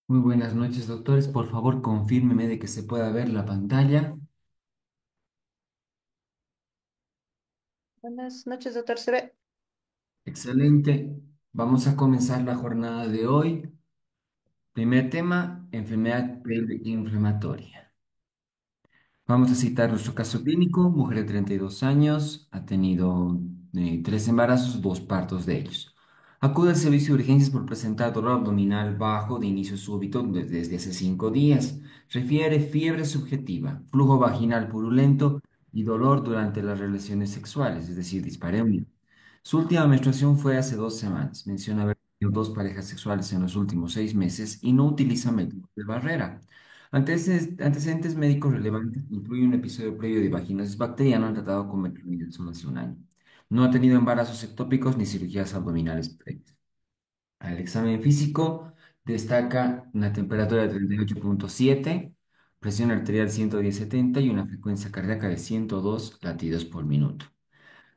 Muy buenas noches, doctores. Por favor, confírmeme de que se pueda ver la pantalla. Buenas noches, doctor. ¿Se ve? Excelente. Vamos a comenzar la jornada de hoy. Primer tema, enfermedad inflamatoria. Vamos a citar nuestro caso clínico. Mujer de 32 años, ha tenido tres embarazos, dos partos de ellos. Acude al servicio de urgencias por presentar dolor abdominal bajo de inicio súbito desde hace 5 días. Refiere fiebre subjetiva, flujo vaginal purulento y dolor durante las relaciones sexuales, es decir, dispareunia. Su última menstruación fue hace 2 semanas. Menciona haber tenido dos parejas sexuales en los últimos 6 meses y no utiliza métodos de barrera. Antecedentes médicos relevantes incluyen un episodio previo de vaginosis bacteriana tratado con metronidazol hace un año. No ha tenido embarazos ectópicos ni cirugías abdominales previas. Al examen físico destaca una temperatura de 38,7, presión arterial 110/70 y una frecuencia cardíaca de 102 latidos por minuto.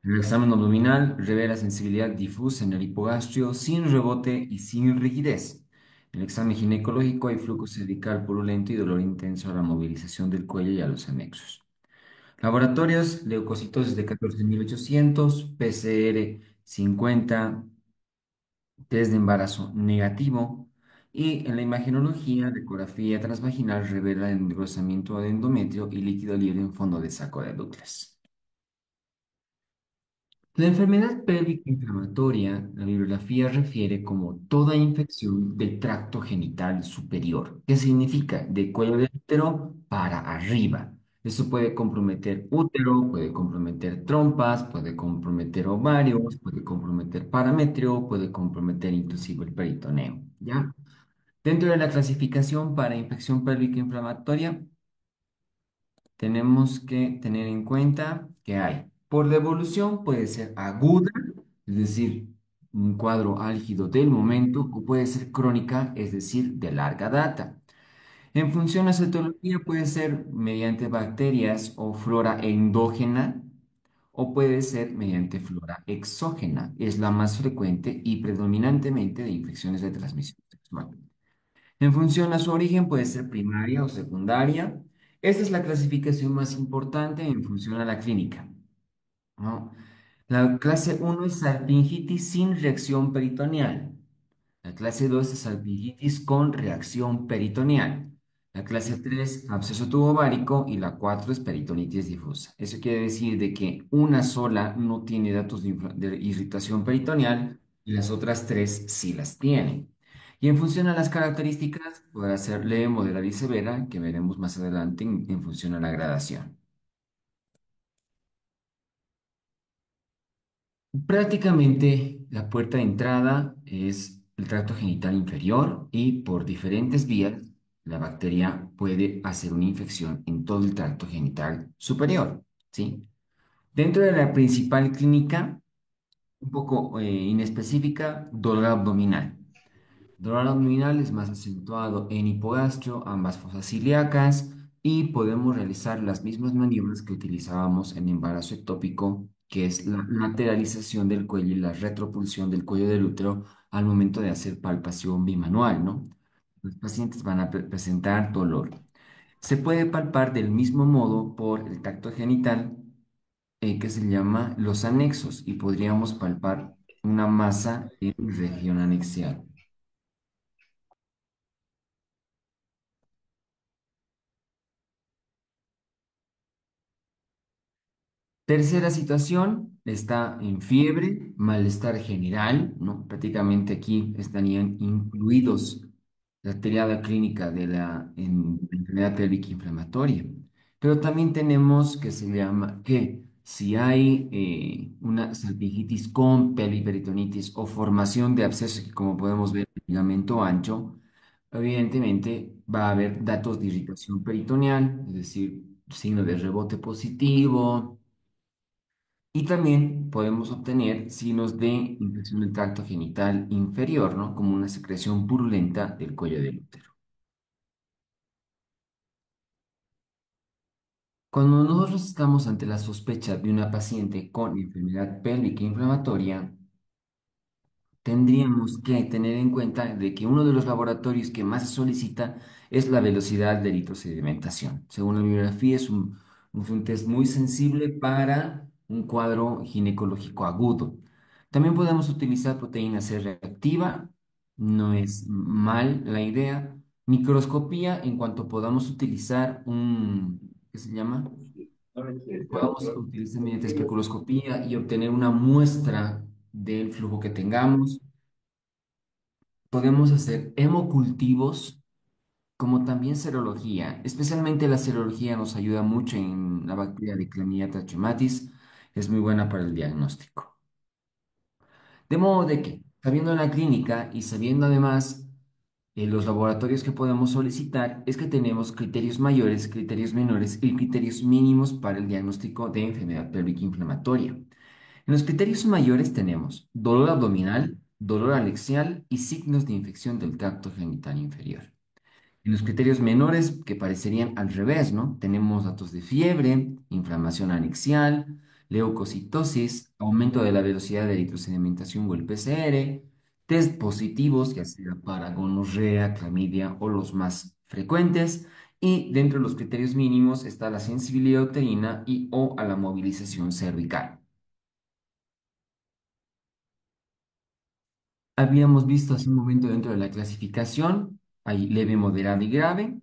El examen abdominal revela sensibilidad difusa en el hipogastrio sin rebote y sin rigidez. En el examen ginecológico hay flujo cervical purulento y dolor intenso a la movilización del cuello y a los anexos. Laboratorios, leucocitosis de 14.800, PCR 50, test de embarazo negativo. Y en la imagenología, la ecografía transvaginal revela el engrosamiento de endometrio y líquido libre en fondo de saco de Douglas. La enfermedad pélvica inflamatoria, la bibliografía refiere como toda infección del tracto genital superior, que significa de cuello de útero para arriba. Eso puede comprometer útero, puede comprometer trompas, puede comprometer ovarios, puede comprometer parametrio, puede comprometer inclusive el peritoneo, ¿ya? Dentro de la clasificación para infección pélvica inflamatoria, tenemos que tener en cuenta que hay, por devolución puede ser aguda, es decir, un cuadro álgido del momento, o puede ser crónica, es decir, de larga data. En función a su etiología puede ser mediante bacterias o flora endógena, o puede ser mediante flora exógena. Es la más frecuente y predominantemente de infecciones de transmisión sexual. En función a su origen puede ser primaria o secundaria. Esta es la clasificación más importante en función a la clínica, ¿no? La clase uno es salpingitis sin reacción peritoneal. La clase 2 es salpingitis con reacción peritoneal. La clase 3 absceso tubovárico y la 4 es peritonitis difusa. Eso quiere decir de que una sola no tiene datos de irritación peritoneal y las otras tres sí las tienen. Y en función a las características, puede ser leve, moderada y severa, que veremos más adelante en función a la gradación. Prácticamente la puerta de entrada es el tracto genital inferior y por diferentes vías la bacteria puede hacer una infección en todo el tracto genital superior, ¿sí? Dentro de la principal clínica, un poco inespecífica, dolor abdominal. Dolor abdominal es más acentuado en hipogastrio, ambas fosas ilíacas, y podemos realizar las mismas maniobras que utilizábamos en embarazo ectópico, que es la lateralización del cuello y la retropulsión del cuello del útero al momento de hacer palpación bimanual, ¿no? Los pacientes van a presentar dolor. Se puede palpar del mismo modo por el tacto genital, que se llama los anexos, y podríamos palpar una masa en región anexial. Tercera situación, está en fiebre, malestar general, ¿no? Prácticamente aquí estarían incluidos la triada clínica de la enfermedad pélvica inflamatoria. Pero también tenemos que se llama que si hay una salpingitis con periperitonitis o formación de abscesos, que como podemos ver, el ligamento ancho, evidentemente va a haber datos de irritación peritoneal, es decir, signo de rebote positivo, y también podemos obtener signos de infección del tracto genital inferior, ¿no? Como una secreción purulenta del cuello del útero. Cuando nosotros estamos ante la sospecha de una paciente con enfermedad pélvica inflamatoria, tendríamos que tener en cuenta de que uno de los laboratorios que más se solicita es la velocidad de eritrosedimentación. Según la bibliografía, un test muy sensible para un cuadro ginecológico agudo. También podemos utilizar proteína C reactiva, no es mal la idea. Microscopía, en cuanto podamos utilizar ¿qué se llama? Podemos utilizar mediante especuloscopía y obtener una muestra del flujo que tengamos. Podemos hacer hemocultivos como también serología. Especialmente la serología nos ayuda mucho en la bacteria de Clemidia trachomatis. Es muy buena para el diagnóstico. De modo de que, sabiendo en la clínica y sabiendo además los laboratorios que podemos solicitar, es que tenemos criterios mayores, criterios menores y criterios mínimos para el diagnóstico de enfermedad pélvica inflamatoria. En los criterios mayores tenemos dolor abdominal, dolor alexial y signos de infección del tracto genital inferior. En los criterios menores, que parecerían al revés, ¿no? Tenemos datos de fiebre, inflamación anexial, leucocitosis, aumento de la velocidad de eritrosedimentación o el PCR, test positivos, ya sea para gonorrea, clamidia o los más frecuentes, y dentro de los criterios mínimos está la sensibilidad uterina y o a la movilización cervical. Habíamos visto hace un momento dentro de la clasificación, hay leve, moderada y grave.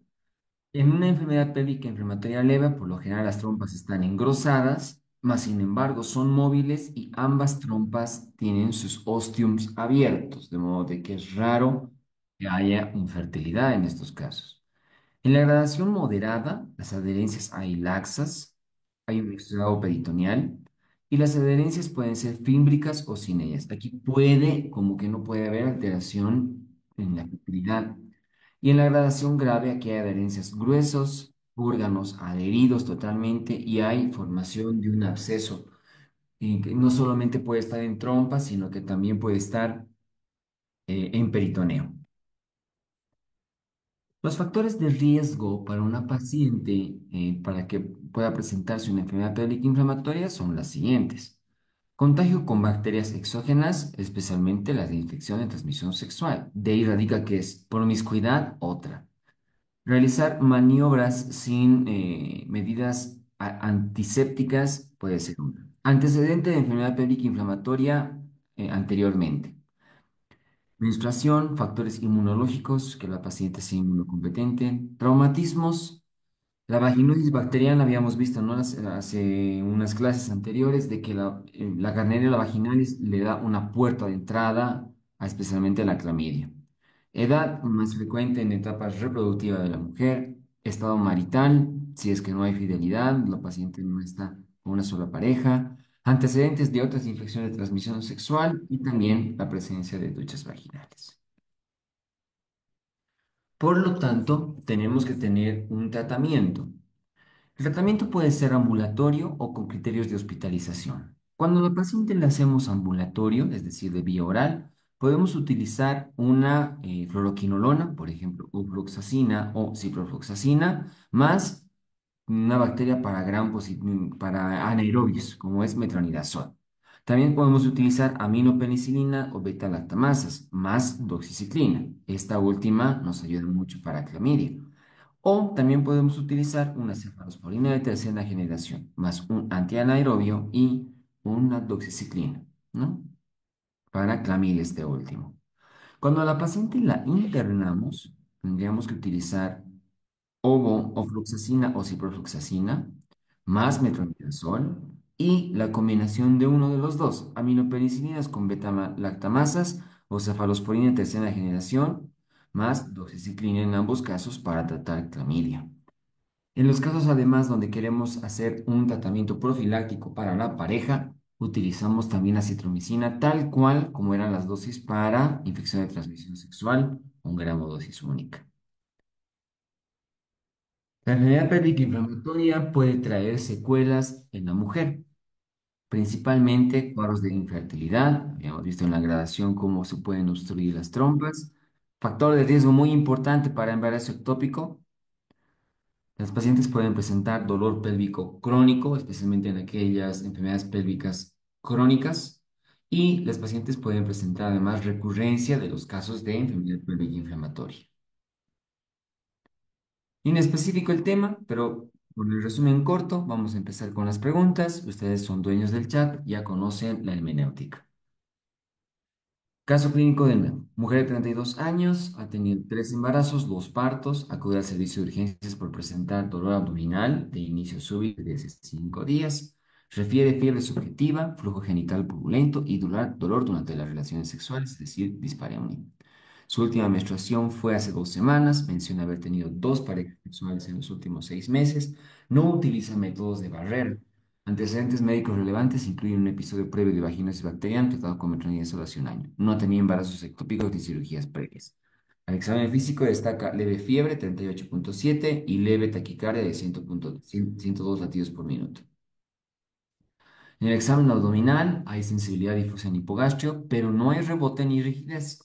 En una enfermedad pélvica inflamatoria leve, por lo general las trompas están engrosadas, mas sin embargo son móviles y ambas trompas tienen sus ostiums abiertos, de modo de que es raro que haya infertilidad en estos casos. En la gradación moderada, las adherencias hay laxas, hay un exudado peritoneal y las adherencias pueden ser fímbricas o sin ellas. Aquí puede, como que no puede haber alteración en la fertilidad. Y en la gradación grave, aquí hay adherencias gruesos, órganos adheridos totalmente y hay formación de un absceso, que no solamente puede estar en trompa, sino que también puede estar en peritoneo. Los factores de riesgo para una paciente para que pueda presentarse una enfermedad pélvica inflamatoria son las siguientes. Contagio con bacterias exógenas, especialmente las de infección de transmisión sexual. De ahí radica que es promiscuidad, otra. Realizar maniobras sin medidas antisépticas puede ser una. Antecedente de enfermedad pélvica inflamatoria anteriormente. Menstruación, factores inmunológicos, que la paciente sea inmunocompetente, traumatismos. La vaginosis bacteriana habíamos visto, ¿no? Hace unas clases anteriores de que la Gardnerella vaginalis le da una puerta de entrada especialmente a la clamidia. Edad más frecuente en etapas reproductivas de la mujer, estado marital, si es que no hay fidelidad, la paciente no está con una sola pareja, antecedentes de otras infecciones de transmisión sexual y también la presencia de duchas vaginales. Por lo tanto, tenemos que tener un tratamiento. El tratamiento puede ser ambulatorio o con criterios de hospitalización. Cuando al paciente le hacemos ambulatorio, es decir, de vía oral, podemos utilizar una fluoroquinolona, por ejemplo, ofloxacina o ciprofloxacina, más una bacteria para para anaerobios, como es metronidazol. También podemos utilizar aminopenicilina o beta-lactamasas, más doxiciclina. Esta última nos ayuda mucho para clamidia. O también podemos utilizar una cefalosporina de tercera generación, más un antianaerobio y una doxiciclina, ¿no? Para clamidia este último. Cuando a la paciente la internamos, tendríamos que utilizar ofloxacina o ciprofloxacina, más metronidazol y la combinación de uno de los dos, aminopenicilinas con beta-lactamasas o cefalosporina de tercera generación, más doxiciclina en ambos casos para tratar clamidia. En los casos además donde queremos hacer un tratamiento profiláctico para la pareja, utilizamos también acitromicina tal cual como eran las dosis para infección de transmisión sexual, 1 gramo dosis única. La enfermedad pélvica inflamatoria puede traer secuelas en la mujer, principalmente cuadros de infertilidad. Habíamos visto en la gradación cómo se pueden obstruir las trompas. Factor de riesgo muy importante para embarazo ectópico. Las pacientes pueden presentar dolor pélvico crónico, especialmente en aquellas enfermedades pélvicas crónicas, y las pacientes pueden presentar además recurrencia de los casos de enfermedad pélvica inflamatoria. Inespecífico el tema, pero con el resumen corto, vamos a empezar con las preguntas. Ustedes son dueños del chat, ya conocen la hermenéutica. Caso clínico de nuevo. Mujer de 32 años, ha tenido 3 embarazos, 2 partos, acude al servicio de urgencias por presentar dolor abdominal de inicio súbito de 5 días. Refiere fiebre subjetiva, flujo genital purulento y dolor durante las relaciones sexuales, es decir, dispareunia. Su última menstruación fue hace 2 semanas. Menciona haber tenido 2 parejas sexuales en los últimos 6 meses. No utiliza métodos de barrera. Antecedentes médicos relevantes incluyen un episodio previo de vaginosis bacteriana tratado con metronidazol hace un año. No tenía embarazos ectópicos ni cirugías previas. Al examen físico destaca leve fiebre 38,7 y leve taquicardia de 102 latidos por minuto. En el examen abdominal hay sensibilidad difusa en hipogastrio, pero no hay rebote ni rigidez.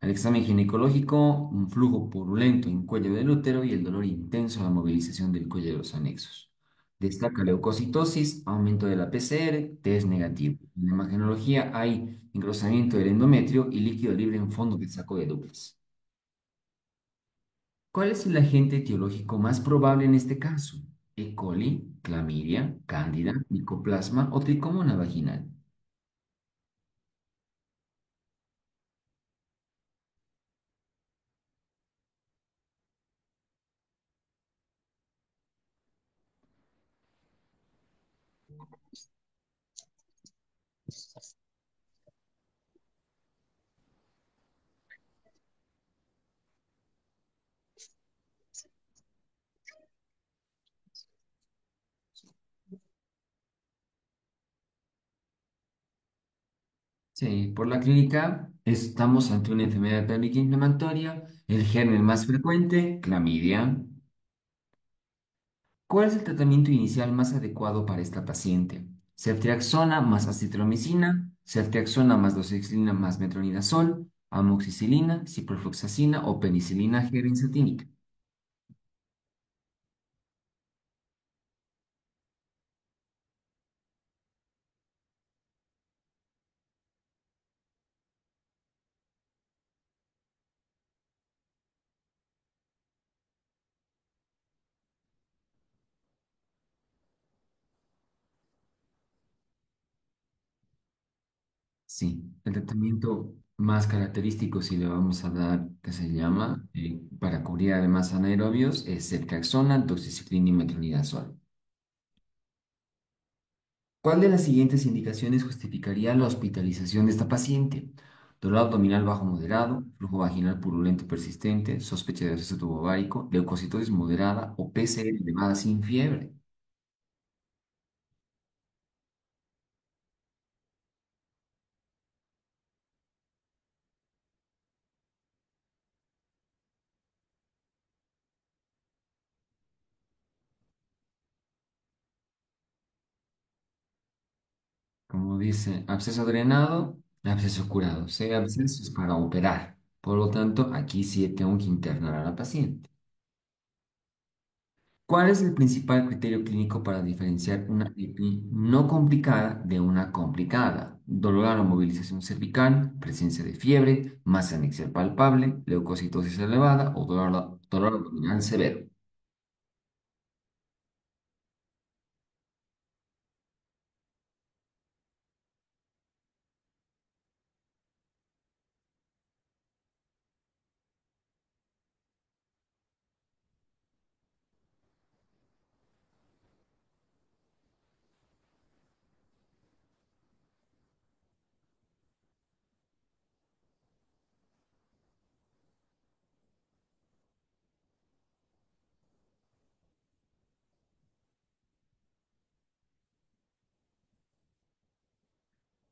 Al examen ginecológico, un flujo purulento en cuello del útero y el dolor intenso a la movilización del cuello de los anexos. Destaca leucocitosis, aumento de la PCR, test negativo. En la imagenología hay engrosamiento del endometrio y líquido libre en fondo del saco de Douglas. ¿Cuál es el agente etiológico más probable en este caso? ¿E. coli, clamidia, cándida, micoplasma o tricomona vaginal? Sí, por la clínica estamos ante una enfermedad pélvica inflamatoria, el germen más frecuente, clamidia. ¿Cuál es el tratamiento inicial más adecuado para esta paciente? Ceftriaxona más acitromicina, ceftriaxona más doxiciclina más metronidazol, amoxicilina, ciprofloxacina o penicilina G-benzatínica. Sí, el tratamiento más característico, si le vamos a dar, que se llama, para cubrir además anaerobios, es ceftriaxona, doxiciclina y metronidazol. ¿Cuál de las siguientes indicaciones justificaría la hospitalización de esta paciente? Dolor abdominal bajo moderado, flujo vaginal purulento persistente, sospecha de absceso tubovárico, leucocitosis moderada o PCR elevada sin fiebre. Como dice, absceso drenado, absceso curado. Sea absceso es para operar. Por lo tanto, aquí sí tengo que internar a la paciente. ¿Cuál es el principal criterio clínico para diferenciar una EPI no complicada de una complicada? Dolor a la movilización cervical, presencia de fiebre, masa anexial palpable, leucocitosis elevada o dolor abdominal severo.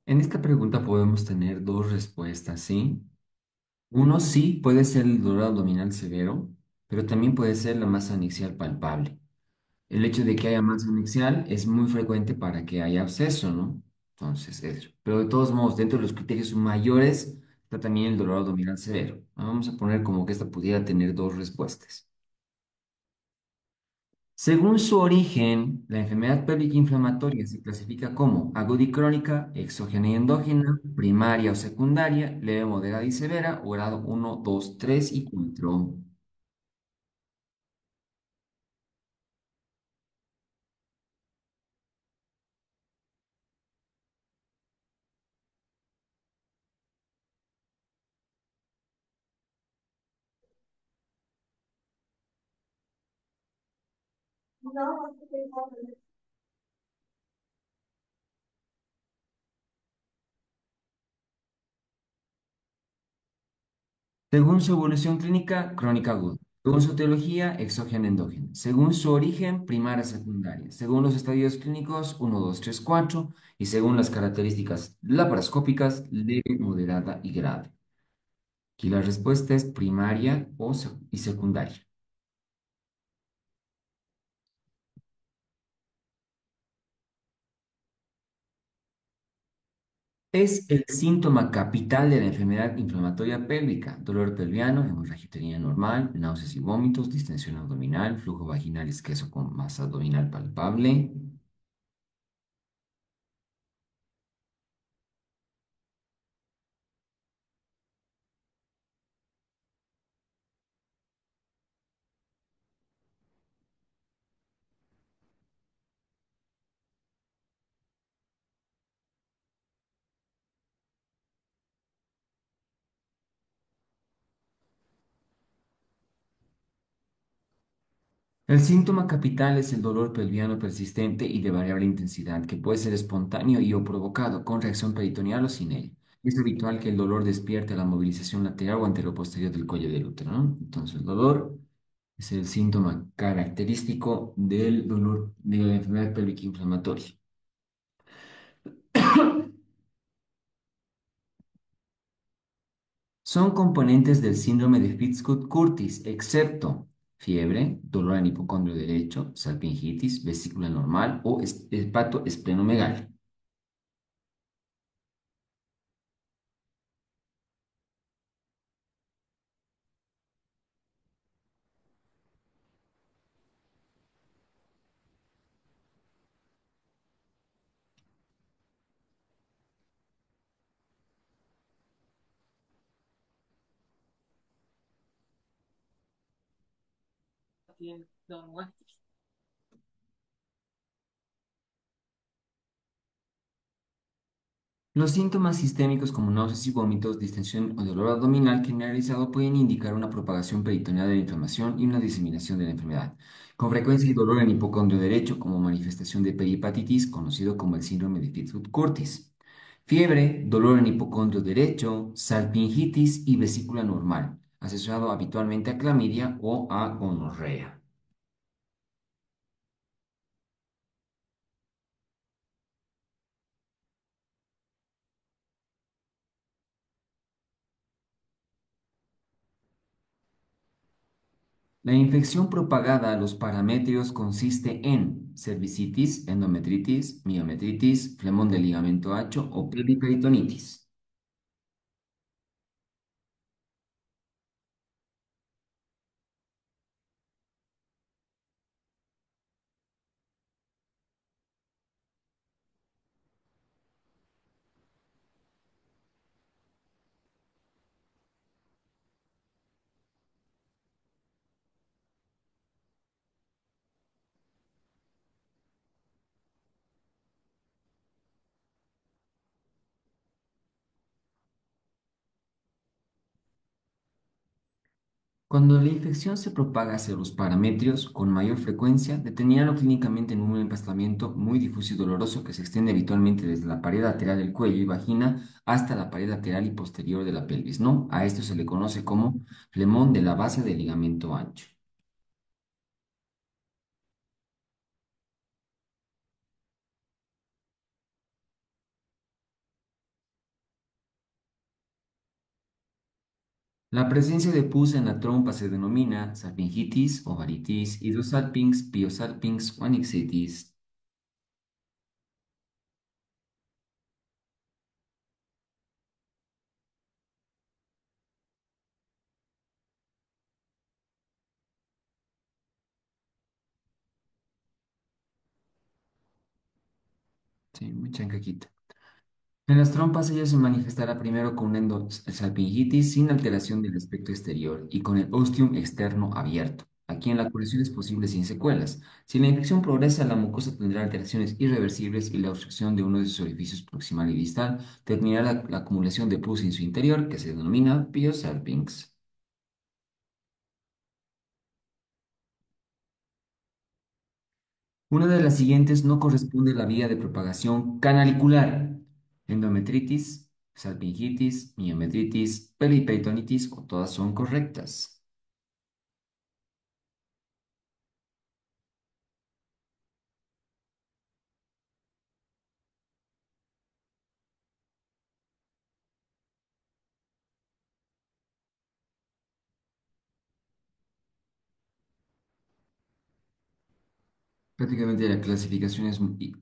En esta pregunta podemos tener dos respuestas, ¿sí? Uno sí puede ser el dolor abdominal severo, pero también puede ser la masa anexial palpable. El hecho de que haya masa anexial es muy frecuente para que haya absceso, ¿no? Entonces, eso. Pero de todos modos, dentro de los criterios mayores está también el dolor abdominal severo. Vamos a poner como que esta pudiera tener dos respuestas. Según su origen, la enfermedad pélvica inflamatoria se clasifica como aguda y crónica, exógena y endógena, primaria o secundaria, leve, moderada y severa, o grado uno, 2, 3 y 4. Según su evolución clínica, crónica aguda. Según su etiología, exógena endógena. Según su origen, primaria secundaria. Según los estadios clínicos, uno, 2, 3, 4. Y según las características laparoscópicas, leve, moderada y grave. Aquí la respuesta es primaria y secundaria. Es el síntoma capital de la enfermedad inflamatoria pélvica: dolor pelviano, hemorragia uterina normal, náuseas y vómitos, distensión abdominal, flujo vaginal espeso con masa abdominal palpable. El síntoma capital es el dolor pelviano persistente y de variable intensidad, que puede ser espontáneo y o provocado con reacción peritoneal o sin ella. Es habitual que el dolor despierte la movilización lateral o anteroposterior del cuello del útero, ¿no? Entonces, el dolor es el síntoma característico del dolor de la enfermedad pélvica inflamatoria. Son componentes del síndrome de Fitzhugh-Curtis, excepto fiebre, dolor en hipocondrio derecho, salpingitis, vesícula normal o hepatoesplenomegalia. Los síntomas sistémicos como náuseas y vómitos, distensión o dolor abdominal generalizado pueden indicar una propagación peritoneal de la inflamación y una diseminación de la enfermedad. Con frecuencia hay dolor en hipocondrio derecho como manifestación de perihepatitis, conocido como el síndrome de Fitzhugh-Curtis. Fiebre, dolor en hipocondrio derecho, salpingitis y vesícula normal, asociado habitualmente a clamidia o a gonorrea. La infección propagada a los paramétrios consiste en cervicitis, endometritis, miometritis, flemón del ligamento ancho o periperitonitis. Cuando la infección se propaga hacia los parametrios con mayor frecuencia, determinado clínicamente en un emplastamiento muy difuso y doloroso que se extiende habitualmente desde la pared lateral del cuello y vagina hasta la pared lateral y posterior de la pelvis, ¿no? A esto se le conoce como flemón de la base del ligamento ancho. La presencia de pus en la trompa se denomina salpingitis, ovaritis, hidrosalpinx, piosalpinx o anixitis. Sí, muy chancaquita. En las trompas ella se manifestará primero con una endosalpingitis sin alteración del aspecto exterior y con el ostium externo abierto. Aquí en la curación es posible sin secuelas. Si la infección progresa, la mucosa tendrá alteraciones irreversibles y la obstrucción de uno de sus orificios proximal y distal terminará la acumulación de pus en su interior, que se denomina biosalpinx. Una de las siguientes no corresponde a la vía de propagación canalicular: endometritis, salpingitis, miometritis, periperitonitis o todas son correctas. Prácticamente la clasificación es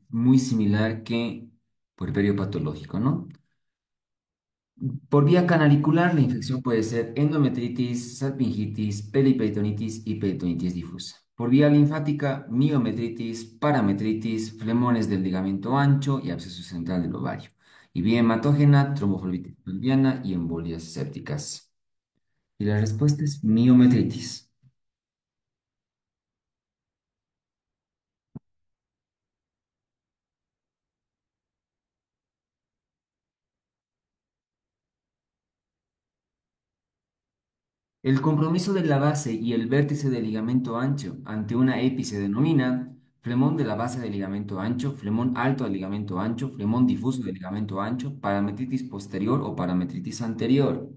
muy similar que puerperio patológico, ¿no? Por vía canalicular, la infección puede ser endometritis, salpingitis, periperitonitis y peritonitis difusa. Por vía linfática, miometritis, parametritis, flemones del ligamento ancho y absceso central del ovario. Y vía hematógena, tromboflebitis pelviana y embolias sépticas. Y la respuesta es miometritis. El compromiso de la base y el vértice del ligamento ancho ante una EPI se denomina flemón de la base del ligamento ancho, flemón alto del ligamento ancho, flemón difuso del ligamento ancho, parametritis posterior o parametritis anterior.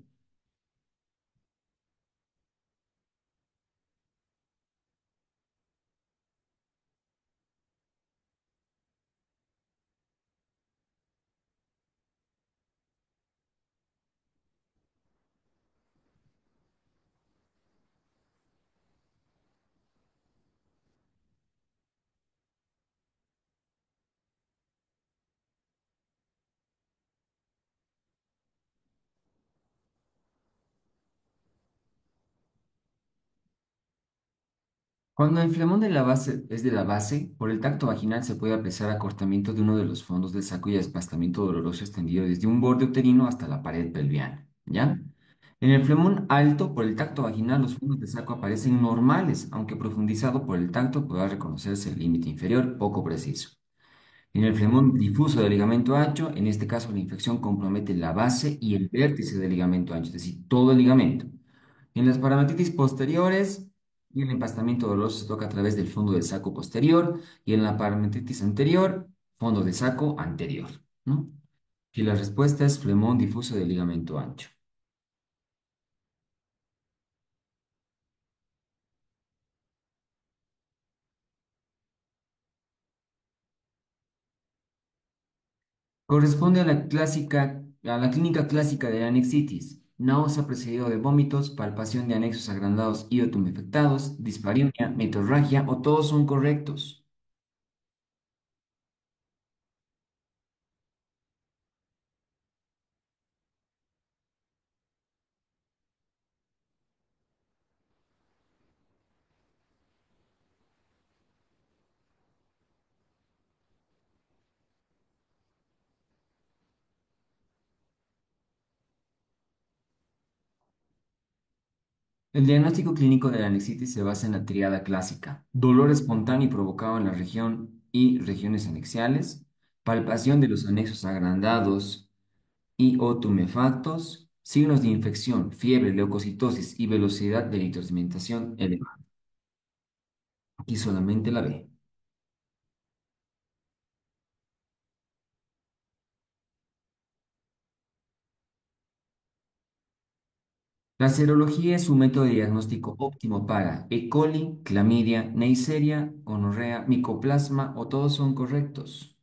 Cuando el flemón de la base es de la base, por el tacto vaginal se puede apreciar acortamiento de uno de los fondos del saco y aplastamiento doloroso extendido desde un borde uterino hasta la pared pelviana, ¿ya? En el flemón alto, por el tacto vaginal, los fondos del saco aparecen normales, aunque profundizado por el tacto podrá reconocerse el límite inferior poco preciso. En el flemón difuso del ligamento ancho, en este caso la infección compromete la base y el vértice del ligamento ancho, es decir, todo el ligamento. En las parametitis posteriores, y el empastamiento doloroso se toca a través del fondo del saco posterior y en la parametitis anterior, fondo del saco anterior, ¿no? Y la respuesta es flemón difuso del ligamento ancho. Corresponde a la clínica clásica de la anexitis: náusea precedido de vómitos, palpación de anexos agrandados y o tumefactados, dispareunia, metorragia o todos son correctos. El diagnóstico clínico de la anexitis se basa en la tríada clásica: dolor espontáneo y provocado en la región y regiones anexiales, palpación de los anexos agrandados y o tumefactos, signos de infección, fiebre, leucocitosis y velocidad de eritrocimentación elevada. Aquí solamente la B. La serología es un método de diagnóstico óptimo para E. coli, clamidia, Neisseria, gonorrea, micoplasma o todos son correctos.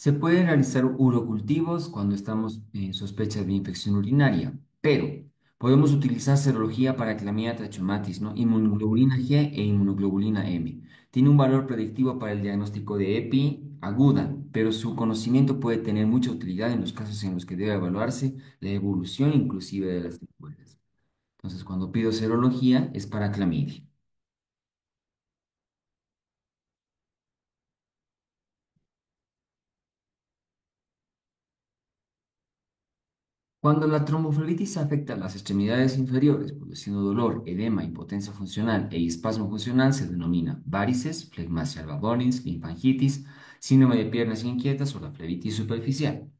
Se pueden realizar urocultivos cuando estamos en sospecha de infección urinaria, pero podemos utilizar serología para Clamidia trachomatis, ¿no? Inmunoglobulina G e inmunoglobulina M. Tiene un valor predictivo para el diagnóstico de EPI aguda, pero su conocimiento puede tener mucha utilidad en los casos en los que debe evaluarse la evolución inclusive de las secuelas. Entonces, cuando pido serología es para clamidia. Cuando la tromboflebitis afecta las extremidades inferiores, produciendo dolor, edema, impotencia funcional e espasmo funcional, se denomina varices, flegmasia alba-Bollins, linfangitis, síndrome de piernas inquietas o la flebitis superficial.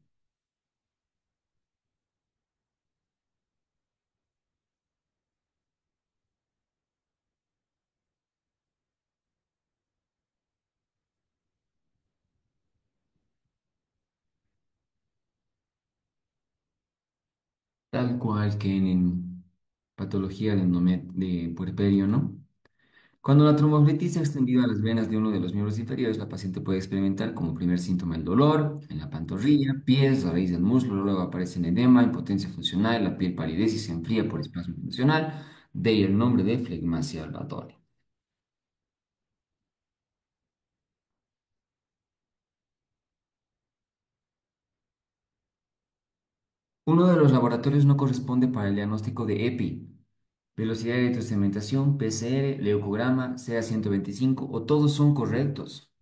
Tal cual que en patología de puerperio, ¿no? Cuando la tromboflebitis se ha extendido a las venas de uno de los miembros inferiores, la paciente puede experimentar como primer síntoma el dolor en la pantorrilla, pies, la raíz del muslo, luego aparecen edema, impotencia funcional, la piel palidece y se enfría por espasmo funcional, de ahí el nombre de flegmasia alba. Uno de los laboratorios no corresponde para el diagnóstico de EPI, velocidad de electrosedimentación, PCR, leucograma, CA 125 o todos son correctos.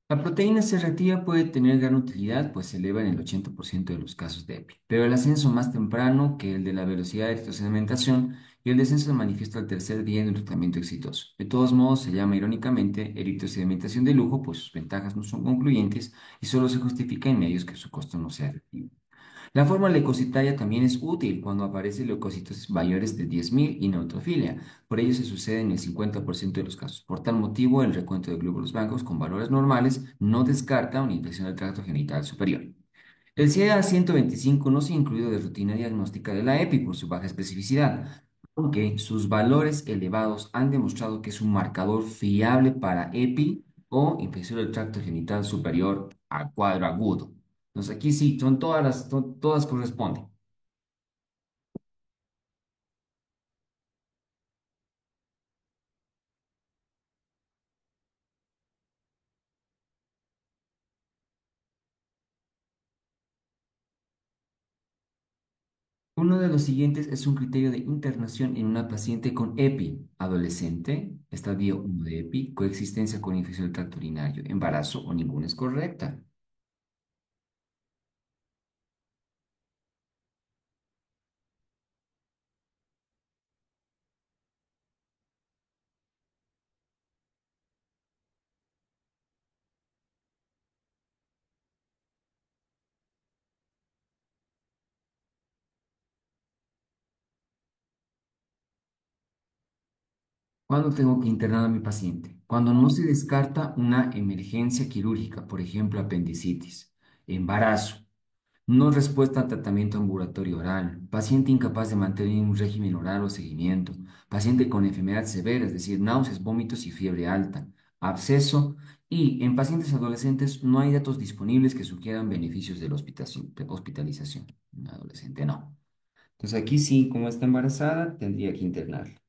La proteína C reactiva puede tener gran utilidad, pues se eleva en el 80% de los casos de EPI, pero el ascenso más temprano que el de la velocidad de electrosedimentación y el descenso se manifiesta al tercer día de un tratamiento exitoso. De todos modos, se llama irónicamente electrosedimentación de lujo, pues sus ventajas no son concluyentes y solo se justifica en medios que su costo no sea efectivo. La forma leucocitaria también es útil cuando aparecen leucocitos mayores de 10.000 y neutrofilia. Por ello se sucede en el 50% de los casos. Por tal motivo, el recuento de glóbulos blancos con valores normales no descarta una infección del tracto genital superior. El CA 125 no se ha incluido de rutina diagnóstica de la EPI por su baja especificidad, aunque sus valores elevados han demostrado que es un marcador fiable para EPI o infección del tracto genital superior a cuadro agudo. Entonces aquí sí, son todas corresponden. Uno de los siguientes es un criterio de internación en una paciente con EPI, adolescente, estadio 1 de EPI, coexistencia con infección del tracto urinario, embarazo o ninguna es correcta. ¿Cuándo tengo que internar a mi paciente? Cuando no se descarta una emergencia quirúrgica, por ejemplo, apendicitis, embarazo, no respuesta a tratamiento ambulatorio oral, paciente incapaz de mantener un régimen oral o seguimiento, paciente con enfermedad severa, es decir, náuseas, vómitos y fiebre alta, absceso, y en pacientes adolescentes no hay datos disponibles que sugieran beneficios de la hospitalización. En adolescente no. Entonces aquí sí, como está embarazada, tendría que internarla.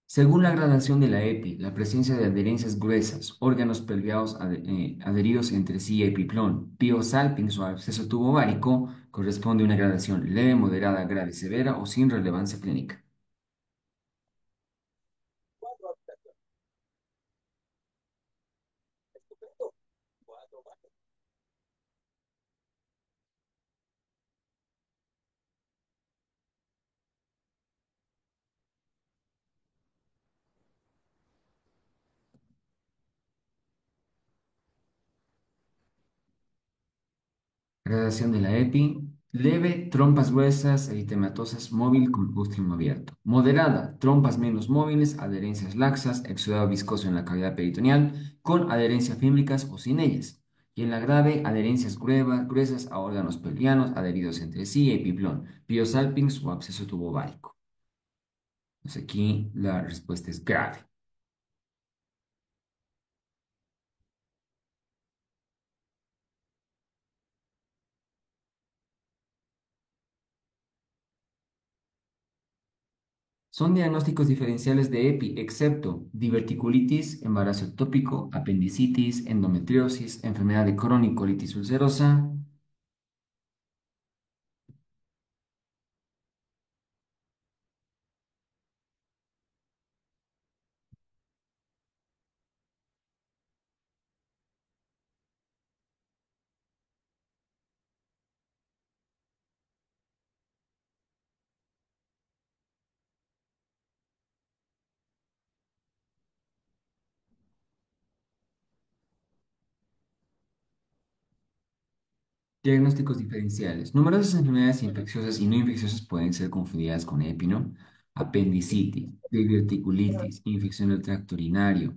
Según la gradación de la EPI, la presencia de adherencias gruesas, órganos pelvianos adheridos entre sí y epiplón, piosalpins o absceso tubovárico, corresponde a una gradación leve, moderada, grave, severa o sin relevancia clínica. Gradación de la EPI. Leve, trompas gruesas, eritematosas, móvil con pústrum abierto. Moderada, trompas menos móviles, adherencias laxas, exudado viscoso en la cavidad peritoneal, con adherencias fímbricas o sin ellas. Y en la grave, adherencias gruesas a órganos pelvianos adheridos entre sí, epiplón, piosalpinx o absceso tubovárico. Entonces aquí la respuesta es grave. Son diagnósticos diferenciales de EPI, excepto diverticulitis, embarazo ectópico, apendicitis, endometriosis, enfermedad de Crohn y colitis ulcerosa. Diagnósticos diferenciales. Numerosas enfermedades infecciosas y no infecciosas pueden ser confundidas con EPI, ¿no? Apendicitis, diverticulitis, infección del tracto urinario,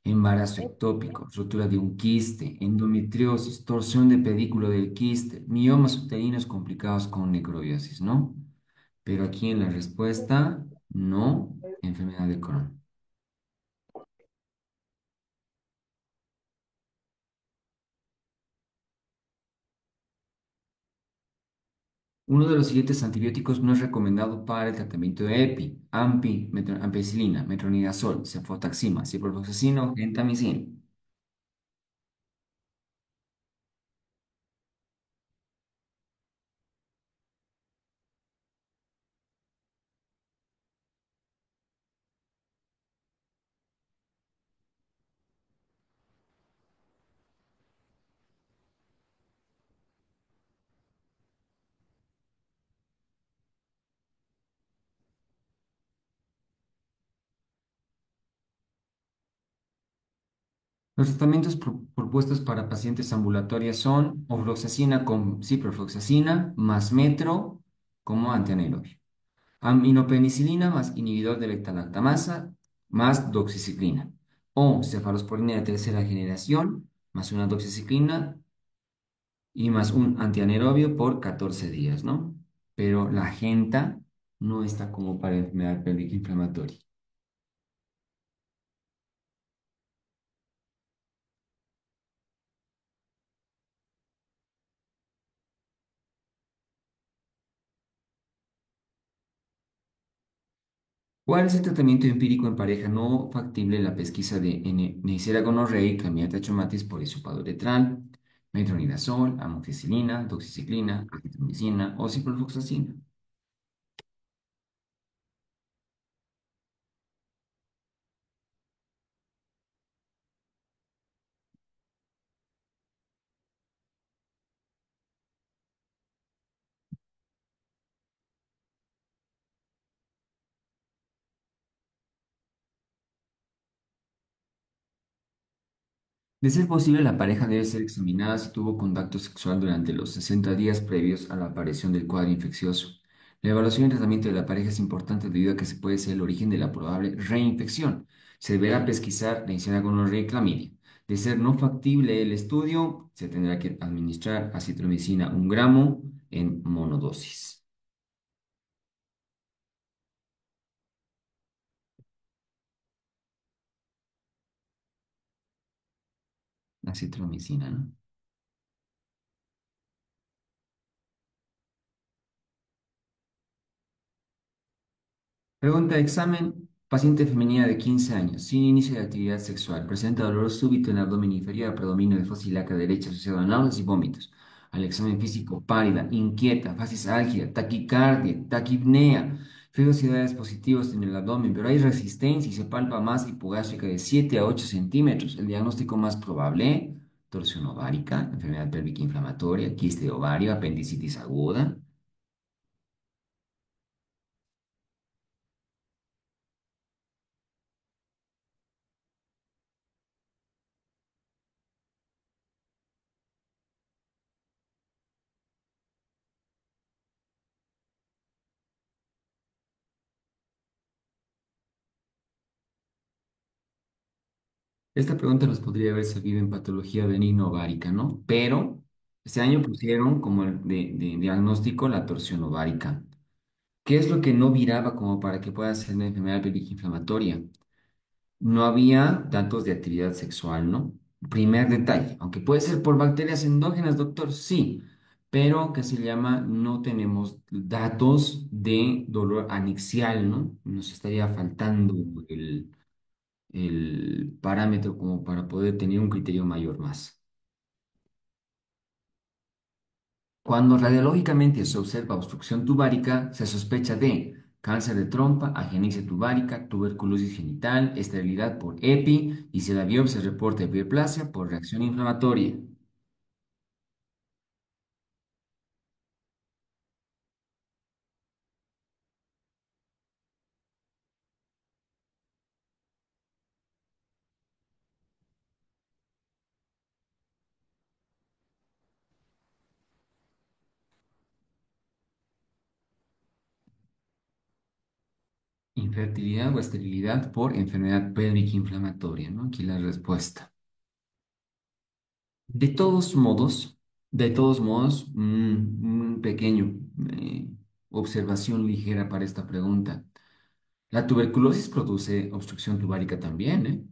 embarazo ectópico, rotura de un quiste, endometriosis, torsión de pedículo del quiste, miomas uterinos complicados con necrobiosis, ¿no? Pero aquí en la respuesta, no, enfermedad de Crohn. Uno de los siguientes antibióticos no es recomendado para el tratamiento de EPI: ampicilina, metronidazol, cefotaxima, ciprofloxacino, gentamicina. Los tratamientos propuestos para pacientes ambulatorias son ofloxacina con ciprofloxacina más metro como antianaerobio. Aminopenicilina más inhibidor de beta-lactamasa más doxiciclina. O cefalosporina de tercera generación más una doxiciclina y más un antianaerobio por 14 días, ¿no? Pero la genta no está como para enfermedad pélvica inflamatoria. ¿Cuál es el tratamiento empírico en pareja no factible en la pesquisa de Neisseria gonorrhoeae, Clamidia trachomatis por etral, metronidazol, amoxicilina, doxiciclina, azitromicina o ciprofloxacina? De ser posible, la pareja debe ser examinada si tuvo contacto sexual durante los 60 días previos a la aparición del cuadro infeccioso. La evaluación y tratamiento de la pareja es importante debido a que se puede ser el origen de la probable reinfección. Se deberá pesquisar Neisseria gonorrhoeae y clamidia. De ser no factible el estudio, se tendrá que administrar acitromicina 1 gramo en monodosis. Acitromicina, ¿no? Pregunta de examen. Paciente femenina de 15 años, sin inicio de actividad sexual, presenta dolor súbito en el abdomen inferior, predominio de fosilaca derecha asociado a náuseas y vómitos. Al examen físico, pálida, inquieta, facies álgida, taquicardia, taquipnea, ferocidades positivas en el abdomen, pero hay resistencia y se palpa masa hipogástrica de 7 a 8 centímetros. El diagnóstico más probable: torsión ovárica, enfermedad pélvica inflamatoria, quiste de ovario, apendicitis aguda. Esta pregunta nos podría haber servido en patología benigna ovárica, ¿no? Pero este año pusieron como de diagnóstico la torsión ovárica. ¿Qué es lo que no viraba como para que pueda ser una enfermedad pélvica inflamatoria? No había datos de actividad sexual, ¿no? Primer detalle, aunque puede ser por bacterias endógenas, doctor, sí, pero que se llama, no tenemos datos de dolor anixial, ¿no? Nos estaría faltando el parámetro como para poder tener un criterio mayor más. Cuando radiológicamente se observa obstrucción tubárica, se sospecha de cáncer de trompa, agenicia tubárica, tuberculosis genital, esterilidad por EPI y si la biopsia reporta epiplasia por reacción inflamatoria. Infertilidad o esterilidad por enfermedad pélvica inflamatoria, ¿no? Aquí la respuesta. De todos modos, un pequeño observación ligera para esta pregunta. La tuberculosis produce obstrucción tubárica también, ¿eh?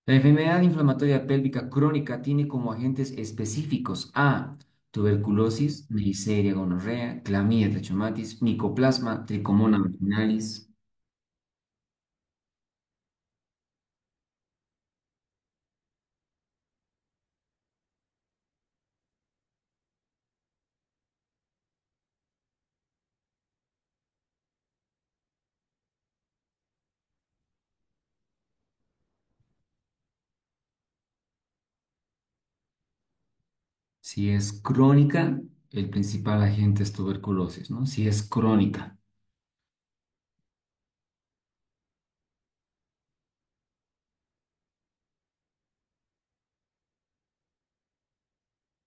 La enfermedad inflamatoria pélvica crónica tiene como agentes específicos a tuberculosis, Neisseria gonorrea, clamidia trachomatis, micoplasma, tricomona vaginalis. Si es crónica, el principal agente es tuberculosis, ¿no? Si es crónica.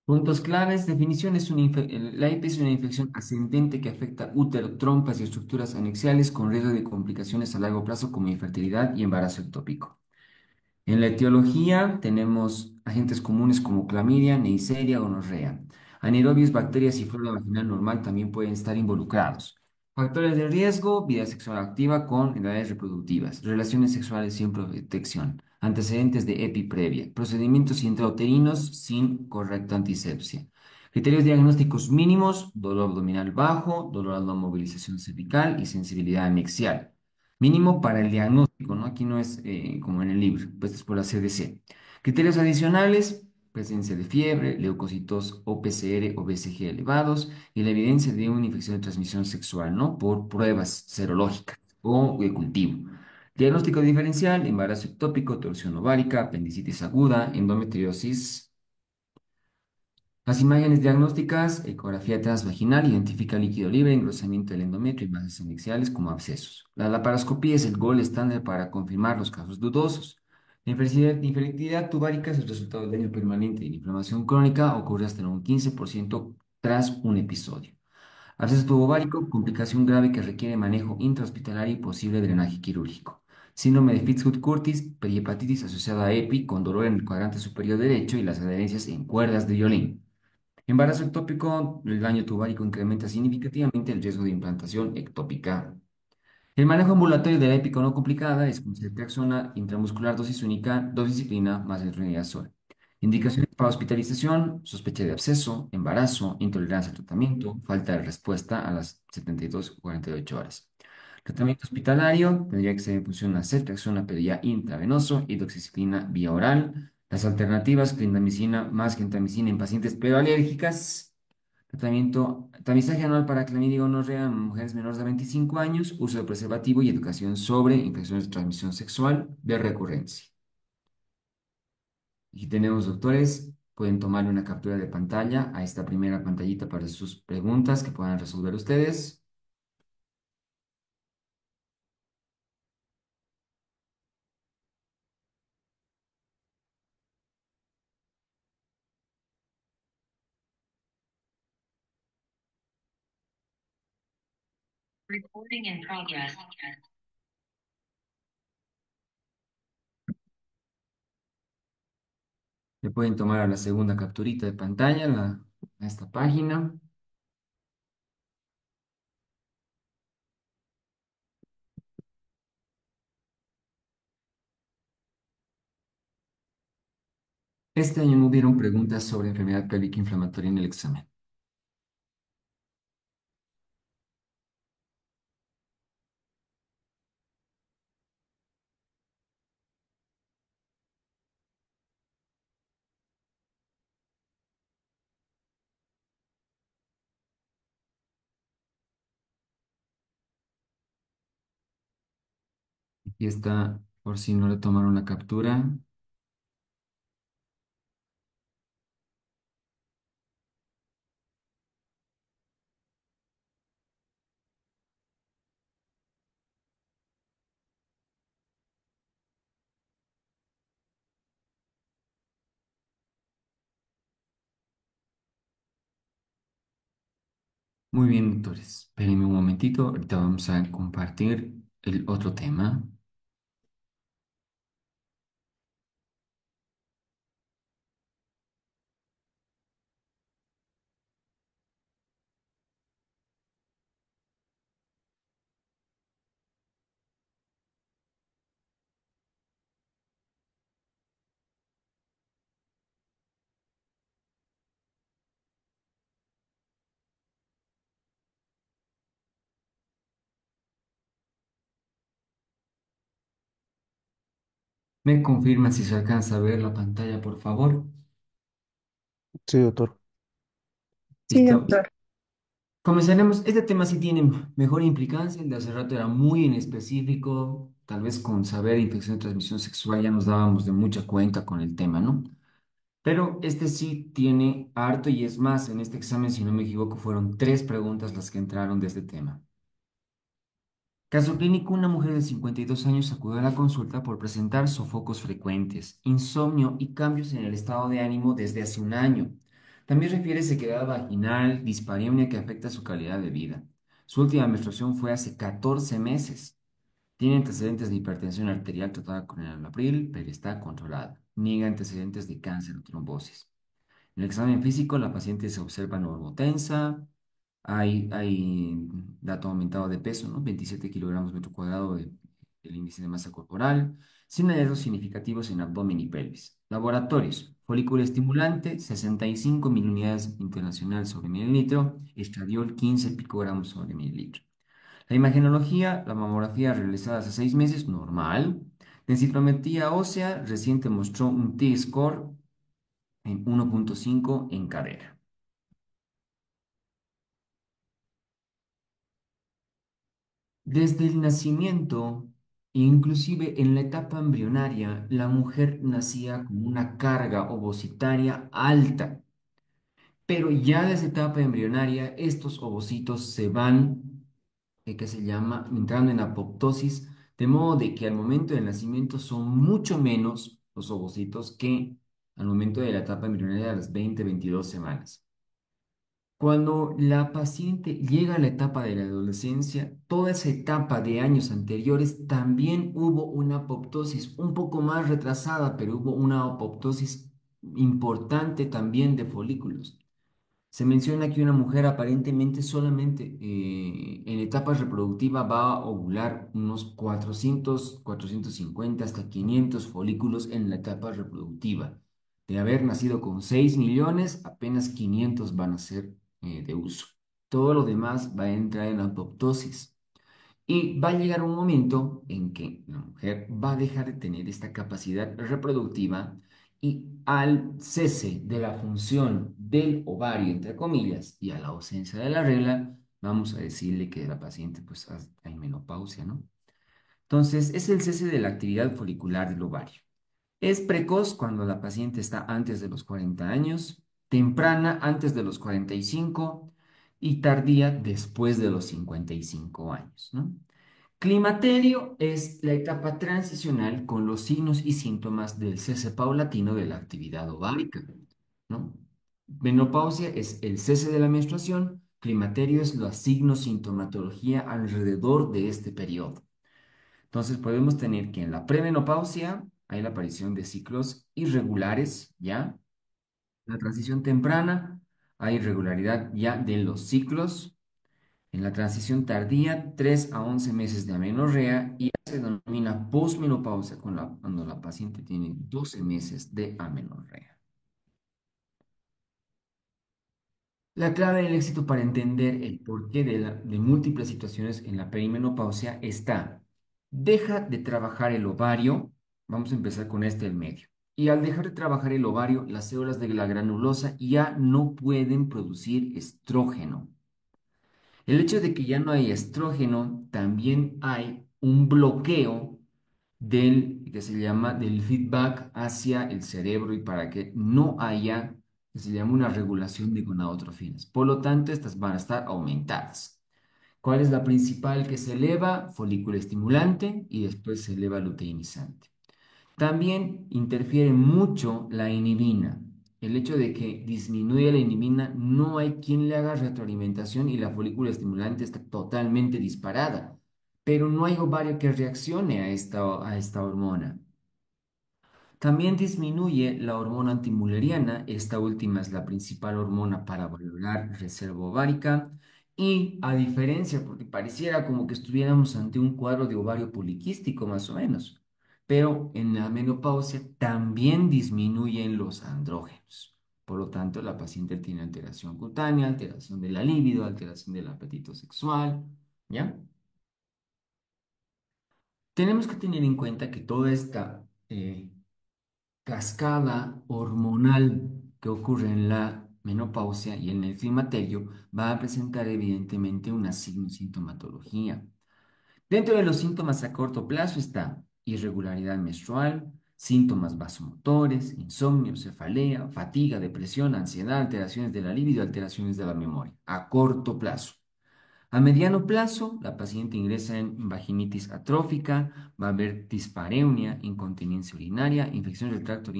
Puntos claves, definición es la herpes es una infección ascendente que afecta útero, trompas y estructuras anexiales con riesgo de complicaciones a largo plazo como infertilidad y embarazo ectópico. En la etiología tenemos agentes comunes como clamidia, neisseria, gonorrea. Anaerobios, bacterias y flora vaginal normal también pueden estar involucrados. Factores de riesgo, vida sexual activa con edades reproductivas, relaciones sexuales sin protección, antecedentes de EPI previa, procedimientos intrauterinos sin correcta antisepsia. Criterios diagnósticos mínimos, dolor abdominal bajo, dolor a la movilización cervical y sensibilidad anexial. Mínimo para el diagnóstico, ¿no? Aquí no es como en el libro, pues es por la CDC. Criterios adicionales, presencia de fiebre, leucocitos o PCR o BCG elevados y la evidencia de una infección de transmisión sexual, ¿no? Por pruebas serológicas o de cultivo. Diagnóstico diferencial, embarazo ectópico, torsión ovárica, apendicitis aguda, endometriosis. Las imágenes diagnósticas, ecografía transvaginal, identifica líquido libre, engrosamiento del endometrio y bases anexiales como abscesos. La laparoscopía es el gol estándar para confirmar los casos dudosos. La infertilidad tubárica es el resultado del daño permanente y la inflamación crónica ocurre hasta en un 15% tras un episodio. Absceso tubovárico, complicación grave que requiere manejo intrahospitalario y posible drenaje quirúrgico. Síndrome de Fitzhugh-Curtis, perihepatitis asociada a EPI con dolor en el cuadrante superior derecho y las adherencias en cuerdas de violín. Embarazo ectópico, el daño tubárico incrementa significativamente el riesgo de implantación ectópica. El manejo ambulatorio de la épica no complicada es con ceftriaxona intramuscular dosis única, dosisciplina más metronidazol. Indicaciones para hospitalización, sospecha de absceso, embarazo, intolerancia al tratamiento, falta de respuesta a las 72 o 48 horas. Tratamiento hospitalario tendría que ser en función a ceftriaxona, pero ya intravenoso y doxiciclina vía oral. Las alternativas, clindamicina más gentamicina en pacientes pero alérgicas. Tratamiento, tamizaje anual para clamidia y gonorrea en mujeres menores de 25 años, uso de preservativo y educación sobre infecciones de transmisión sexual de recurrencia. Aquí tenemos, doctores, pueden tomarle una captura de pantalla a esta primera pantallita para sus preguntas que puedan resolver ustedes. Recording in progress. Le pueden tomar a la segunda capturita de pantalla, a esta página. Este año no hubieron preguntas sobre enfermedad pélvica inflamatoria en el examen. Aquí está, por si no le tomaron la captura. Muy bien, doctores. Espérenme un momentito. Ahorita vamos a compartir el otro tema. ¿Me confirma si se alcanza a ver la pantalla, por favor? Sí, doctor. Sí, Listo. doctor. Comenzaremos. Este tema sí tiene mejor implicancia. El de hace rato era muy en específico. Tal vez con saber infección de transmisión sexual ya nos dábamos de mucha cuenta con el tema, ¿no? Pero este sí tiene harto y es más, en este examen, si no me equivoco, fueron tres preguntas las que entraron de este tema. Caso clínico, una mujer de 52 años acudió a la consulta por presentar sofocos frecuentes, insomnio y cambios en el estado de ánimo desde hace un año. También refiere sequedad vaginal, dispareunia que afecta su calidad de vida. Su última menstruación fue hace 14 meses. Tiene antecedentes de hipertensión arterial tratada con el abril, pero está controlada. Niega antecedentes de cáncer o trombosis. En el examen físico, la paciente se observa normotensa, hay dato aumentado de peso, ¿no? 27 kilogramos metro cuadrado del índice de masa corporal, sin hallazgos significativos en abdomen y pelvis. Laboratorios, folículo estimulante, 65 unidades internacional sobre mililitro, estradiol 15 picogramos sobre mililitro. La imagenología, la mamografía realizada hace 6 meses, normal. Densitometría ósea, reciente mostró un T-score en 1,5 en cadera. Desde el nacimiento, inclusive en la etapa embrionaria, la mujer nacía con una carga ovocitaria alta, pero ya desde etapa embrionaria estos ovocitos se van, ¿qué se llama? Entrando en apoptosis, de modo de que al momento del nacimiento son mucho menos los ovocitos que al momento de la etapa embrionaria a las 20, 22 semanas. Cuando la paciente llega a la etapa de la adolescencia, toda esa etapa de años anteriores también hubo una apoptosis un poco más retrasada, pero hubo una apoptosis importante también de folículos. Se menciona que una mujer aparentemente solamente en etapa reproductiva va a ovular unos 400, 450 hasta 500 folículos en la etapa reproductiva. De haber nacido con 6 millones, apenas 500 van a ser de uso. Todo lo demás va a entrar en apoptosis. Y va a llegar un momento en que la mujer va a dejar de tener esta capacidad reproductiva y al cese de la función del ovario, entre comillas, y a la ausencia de la regla, vamos a decirle que la paciente pues hay menopausia, ¿no? Entonces, es el cese de la actividad folicular del ovario. Es precoz cuando la paciente está antes de los 40 años, temprana antes de los 45 y tardía después de los 55 años, ¿no? Climaterio es la etapa transicional con los signos y síntomas del cese paulatino de la actividad ovárica, ¿no? Menopausia es el cese de la menstruación, climaterio es la signo-sintomatología alrededor de este periodo. Entonces podemos tener que en la premenopausia hay la aparición de ciclos irregulares, ¿ya? En la transición temprana hay irregularidad ya de los ciclos. En la transición tardía, 3 a 11 meses de amenorrea y se denomina posmenopausia cuando la paciente tiene 12 meses de amenorrea. La clave del éxito para entender el porqué de múltiples situaciones en la perimenopausia está: deja de trabajar el ovario, vamos a empezar con este el medio, y al dejar de trabajar el ovario, las células de la granulosa ya no pueden producir estrógeno. El hecho de que ya no hay estrógeno, también hay un bloqueo que se llama del feedback hacia el cerebro y para que no haya, que se llama una regulación de gonadotrofinas. Por lo tanto, estas van a estar aumentadas. ¿Cuál es la principal que se eleva? Folículo estimulante y después se eleva luteinizante. También interfiere mucho la inhibina. El hecho de que disminuye la inhibina, no hay quien le haga retroalimentación y la folícula estimulante está totalmente disparada, pero no hay ovario que reaccione a esta hormona. También disminuye la hormona antimuleriana, esta última es la principal hormona para valorar reserva ovárica y a diferencia, porque pareciera como que estuviéramos ante un cuadro de ovario poliquístico más o menos, pero en la menopausia también disminuyen los andrógenos. Por lo tanto, la paciente tiene alteración cutánea, alteración de la libido, alteración del apetito sexual, ¿ya? Tenemos que tener en cuenta que toda esta cascada hormonal que ocurre en la menopausia y en el climaterio va a presentar evidentemente una sintomatología. Dentro de los síntomas a corto plazo está irregularidad menstrual, síntomas vasomotores, insomnio, cefalea, fatiga, depresión, ansiedad, alteraciones de la libido, alteraciones de la memoria. A corto plazo. A mediano plazo, la paciente ingresa en vaginitis atrófica, va a haber dispareunia, incontinencia urinaria, infecciones del tracto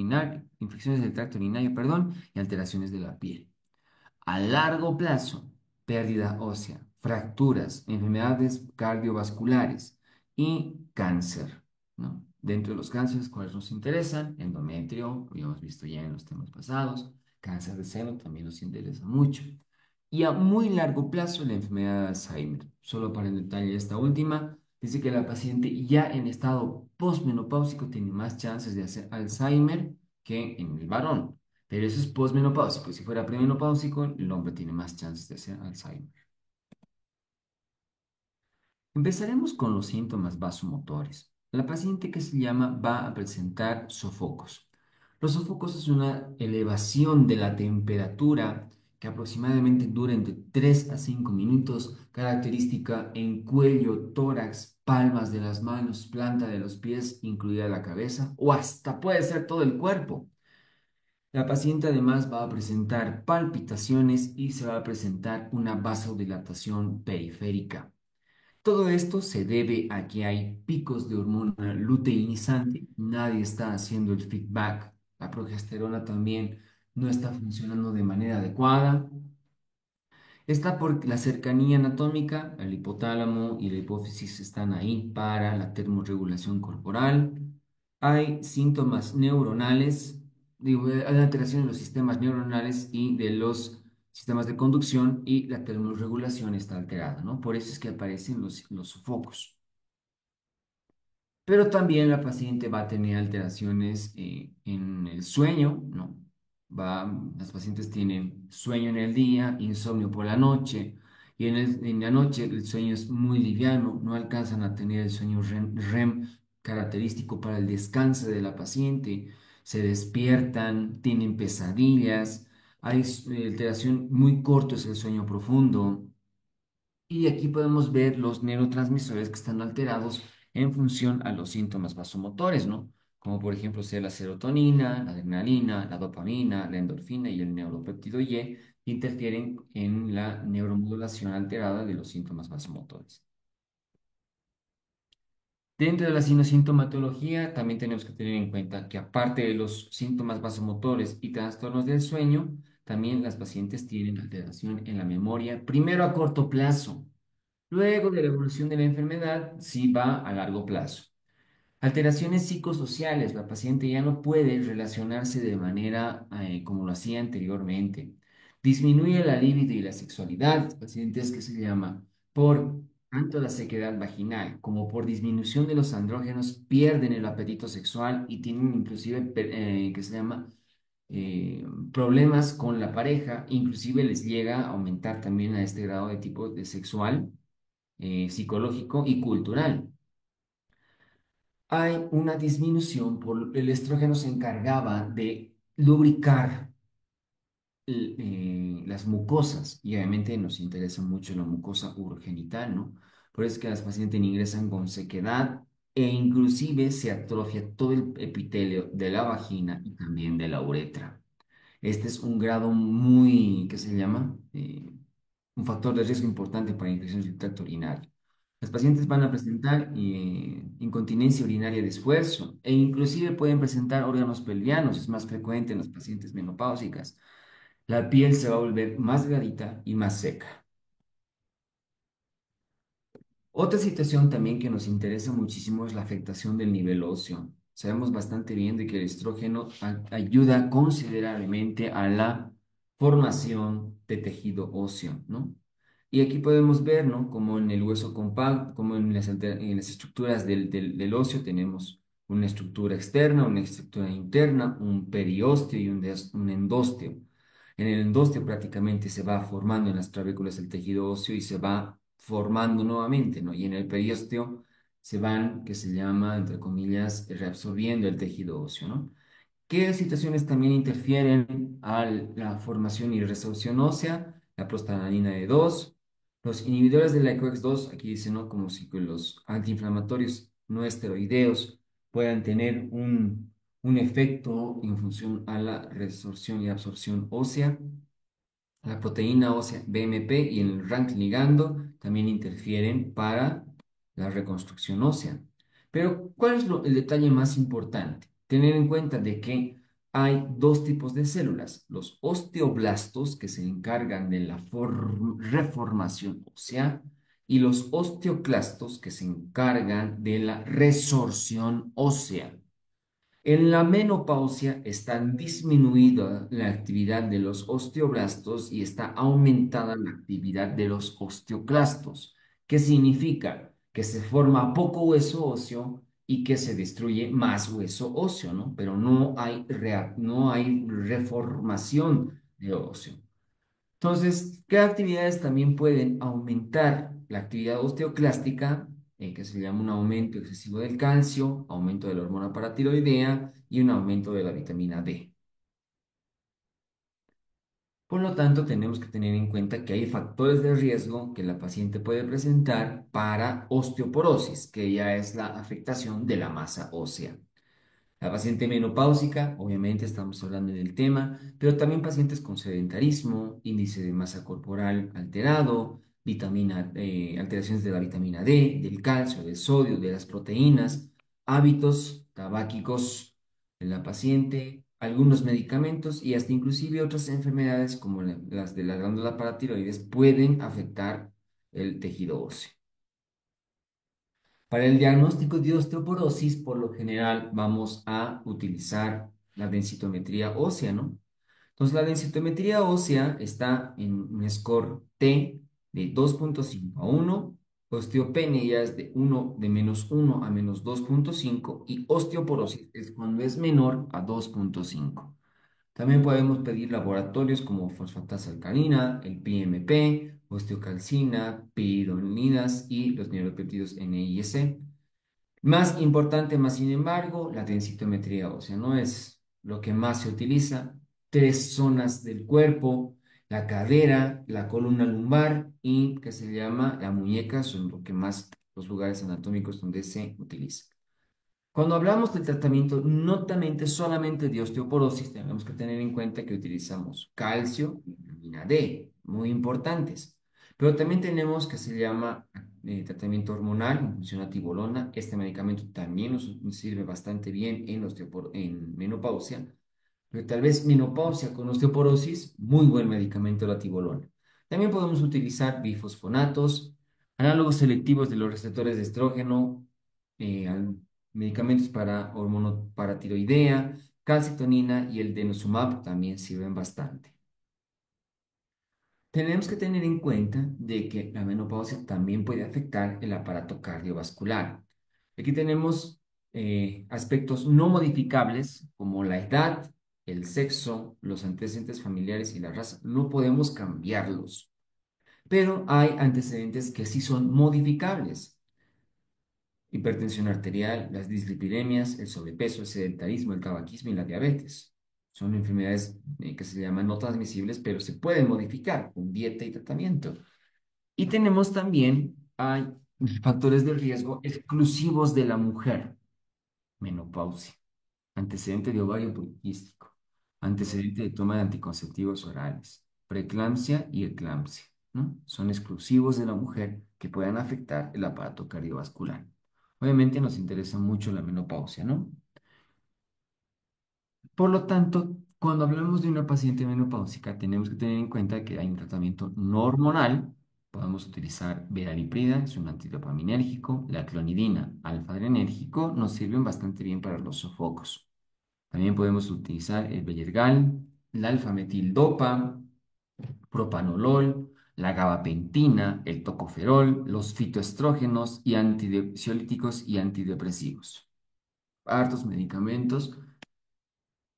urinario, perdón, y alteraciones de la piel. A largo plazo, pérdida ósea, fracturas, enfermedades cardiovasculares y cáncer, ¿no? Dentro de los cánceres, ¿cuáles nos interesan? Endometrio, lo hemos visto ya en los temas pasados. Cáncer de seno también nos interesa mucho. Y a muy largo plazo, la enfermedad de Alzheimer. Solo para el detalle esta última, dice que la paciente ya en estado postmenopáusico tiene más chances de hacer Alzheimer que en el varón. Pero eso es posmenopáusico. Si fuera premenopáusico, el hombre tiene más chances de hacer Alzheimer. Empezaremos con los síntomas vasomotores. La paciente que se llama va a presentar sofocos. Los sofocos es una elevación de la temperatura que aproximadamente dura entre 3 a 5 minutos, característica en cuello, tórax, palmas de las manos, planta de los pies, incluida la cabeza, o hasta puede ser todo el cuerpo. La paciente además va a presentar palpitaciones y se va a presentar una vasodilatación periférica. Todo esto se debe a que hay picos de hormona luteinizante, nadie está haciendo el feedback, la progesterona también no está funcionando de manera adecuada. Está por la cercanía anatómica, el hipotálamo y la hipófisis están ahí para la termorregulación corporal. Hay síntomas neuronales, digo, hay alteración en los sistemas neuronales y de los sistemas de conducción y la termorregulación está alterada, ¿no? Por eso es que aparecen los sofocos. Pero también la paciente va a tener alteraciones en el sueño, ¿no? Las pacientes tienen sueño en el día, insomnio por la noche, y en la noche el sueño es muy liviano, no alcanzan a tener el sueño REM característico para el descanso de la paciente, se despiertan, tienen pesadillas, hay alteración muy corto, es el sueño profundo. Y aquí podemos ver los neurotransmisores que están alterados en función a los síntomas vasomotores, ¿no? Como por ejemplo sea la serotonina, la adrenalina, la dopamina, la endorfina y el neuropéptido Y, que interfieren en la neuromodulación alterada de los síntomas vasomotores. Dentro de la sintomatología, también tenemos que tener en cuenta que aparte de los síntomas vasomotores y trastornos del sueño, también las pacientes tienen alteración en la memoria, primero a corto plazo. Luego de la evolución de la enfermedad, sí va a largo plazo. Alteraciones psicosociales. La paciente ya no puede relacionarse de manera como lo hacía anteriormente. Disminuye la libido y la sexualidad. Pacientes que se llama por tanto la sequedad vaginal como por disminución de los andrógenos pierden el apetito sexual y tienen inclusive que se llama eh, problemas con la pareja. Inclusive les llega a aumentar también a este grado de tipo de sexual, psicológico y cultural. Hay una disminución por el estrógeno se encargaba de lubricar las mucosas y obviamente nos interesa mucho la mucosa urogenital, ¿no? Por eso es que las pacientes ingresan con sequedad e inclusive se atrofia todo el epitelio de la vagina y también de la uretra. Este es un grado muy, ¿qué se llama? Un factor de riesgo importante para infecciones del tracto urinario. Los pacientes van a presentar incontinencia urinaria de esfuerzo e inclusive pueden presentar órganos pelvianos, es más frecuente en las pacientes menopáusicas. La piel se va a volver más delgadita y más seca. Otra situación también que nos interesa muchísimo es la afectación del nivel óseo. Sabemos bastante bien de que el estrógeno ayuda considerablemente a la formación de tejido óseo, ¿no? Y aquí podemos ver, ¿no? Como en el hueso compacto, como en en las estructuras del óseo tenemos una estructura externa, una estructura interna, un periósteo y un endósteo. En el endósteo prácticamente se va formando en las trabéculas el tejido óseo y se va formando nuevamente, ¿no? Y en el periósteo se van, que se llama, entre comillas, reabsorbiendo el tejido óseo, ¿no? ¿Qué situaciones también interfieren a la formación y resolución ósea? La prostaglandina E2, los inhibidores de la COX-2, aquí dice, ¿no? Como si que los antiinflamatorios no esteroideos puedan tener un efecto en función a la resorción y absorción ósea. La proteína ósea BMP y el RANK ligando también interfieren para la reconstrucción ósea. Pero, ¿cuál es el detalle más importante? Tener en cuenta de que hay dos tipos de células, los osteoblastos que se encargan de la reformación ósea y los osteoclastos que se encargan de la resorción ósea. En la menopausia está disminuida la actividad de los osteoblastos y está aumentada la actividad de los osteoclastos. ¿Qué significa? Que se forma poco hueso óseo y que se destruye más hueso óseo, ¿no? Pero no hay reformación de óseo. Entonces, ¿qué actividades también pueden aumentar la actividad osteoclástica, que se llama un aumento excesivo del calcio, aumento de la hormona paratiroidea y un aumento de la vitamina D? Por lo tanto, tenemos que tener en cuenta que hay factores de riesgo que la paciente puede presentar para osteoporosis, que ya es la afectación de la masa ósea. La paciente menopáusica, obviamente estamos hablando del tema, pero también pacientes con sedentarismo, índice de masa corporal alterado, alteraciones de la vitamina D, del calcio, del sodio, de las proteínas, hábitos tabáquicos de la paciente, algunos medicamentos y hasta inclusive otras enfermedades como las de la glándula paratiroides pueden afectar el tejido óseo. Para el diagnóstico de osteoporosis, por lo general, vamos a utilizar la densitometría ósea, ¿no? Entonces, la densitometría ósea está en un score T de 2,5 a 1, osteopenia ya es de -1 a -2,5 y osteoporosis es cuando es menor a 2,5. También podemos pedir laboratorios como fosfatasa alcalina, el PMP, osteocalcina, piridoninas y los neuropéptidos NIS. Más importante, más sin embargo, la densitometría ósea no es lo que más se utiliza. Tres zonas del cuerpo, la cadera, la columna lumbar y que se llama la muñeca, son lo que más los lugares anatómicos donde se utiliza. Cuando hablamos del tratamiento, no solamente de osteoporosis, tenemos que tener en cuenta que utilizamos calcio y vitamina D, muy importantes. Pero también tenemos que se llama tratamiento hormonal en función a tibolona. Este medicamento también nos sirve bastante bien en menopausia, pero tal vez menopausia con osteoporosis, muy buen medicamento la tibolona. También podemos utilizar bifosfonatos, análogos selectivos de los receptores de estrógeno, eh, medicamentos para paratiroidea, calcitonina y el denosumab también sirven bastante. Tenemos que tener en cuenta de que la menopausia también puede afectar el aparato cardiovascular. Aquí tenemos aspectos no modificables como la edad, el sexo, los antecedentes familiares y la raza. No podemos cambiarlos, pero hay antecedentes que sí son modificables. Hipertensión arterial, las dislipidemias, el sobrepeso, el sedentarismo, el tabaquismo y la diabetes. Son enfermedades que se llaman no transmisibles, pero se pueden modificar con dieta y tratamiento. Y tenemos también, hay factores de riesgo exclusivos de la mujer. Menopausia, antecedente de ovario poliquístico, antecedente de toma de anticonceptivos orales, preeclampsia y eclampsia, ¿no? Son exclusivos de la mujer que puedan afectar el aparato cardiovascular. Obviamente nos interesa mucho la menopausia, ¿no? Por lo tanto, cuando hablamos de una paciente menopáusica, tenemos que tener en cuenta que hay un tratamiento no hormonal. Podemos utilizar veraliprida, es un antidopaminérgico, la clonidina, alfa-adrenérgico, nos sirven bastante bien para los sofocos. También podemos utilizar el Bellergal, la alfametildopa, propanolol, la gabapentina, el tocoferol, los fitoestrógenos y antiansiolíticos y antidepresivos. Hartos medicamentos,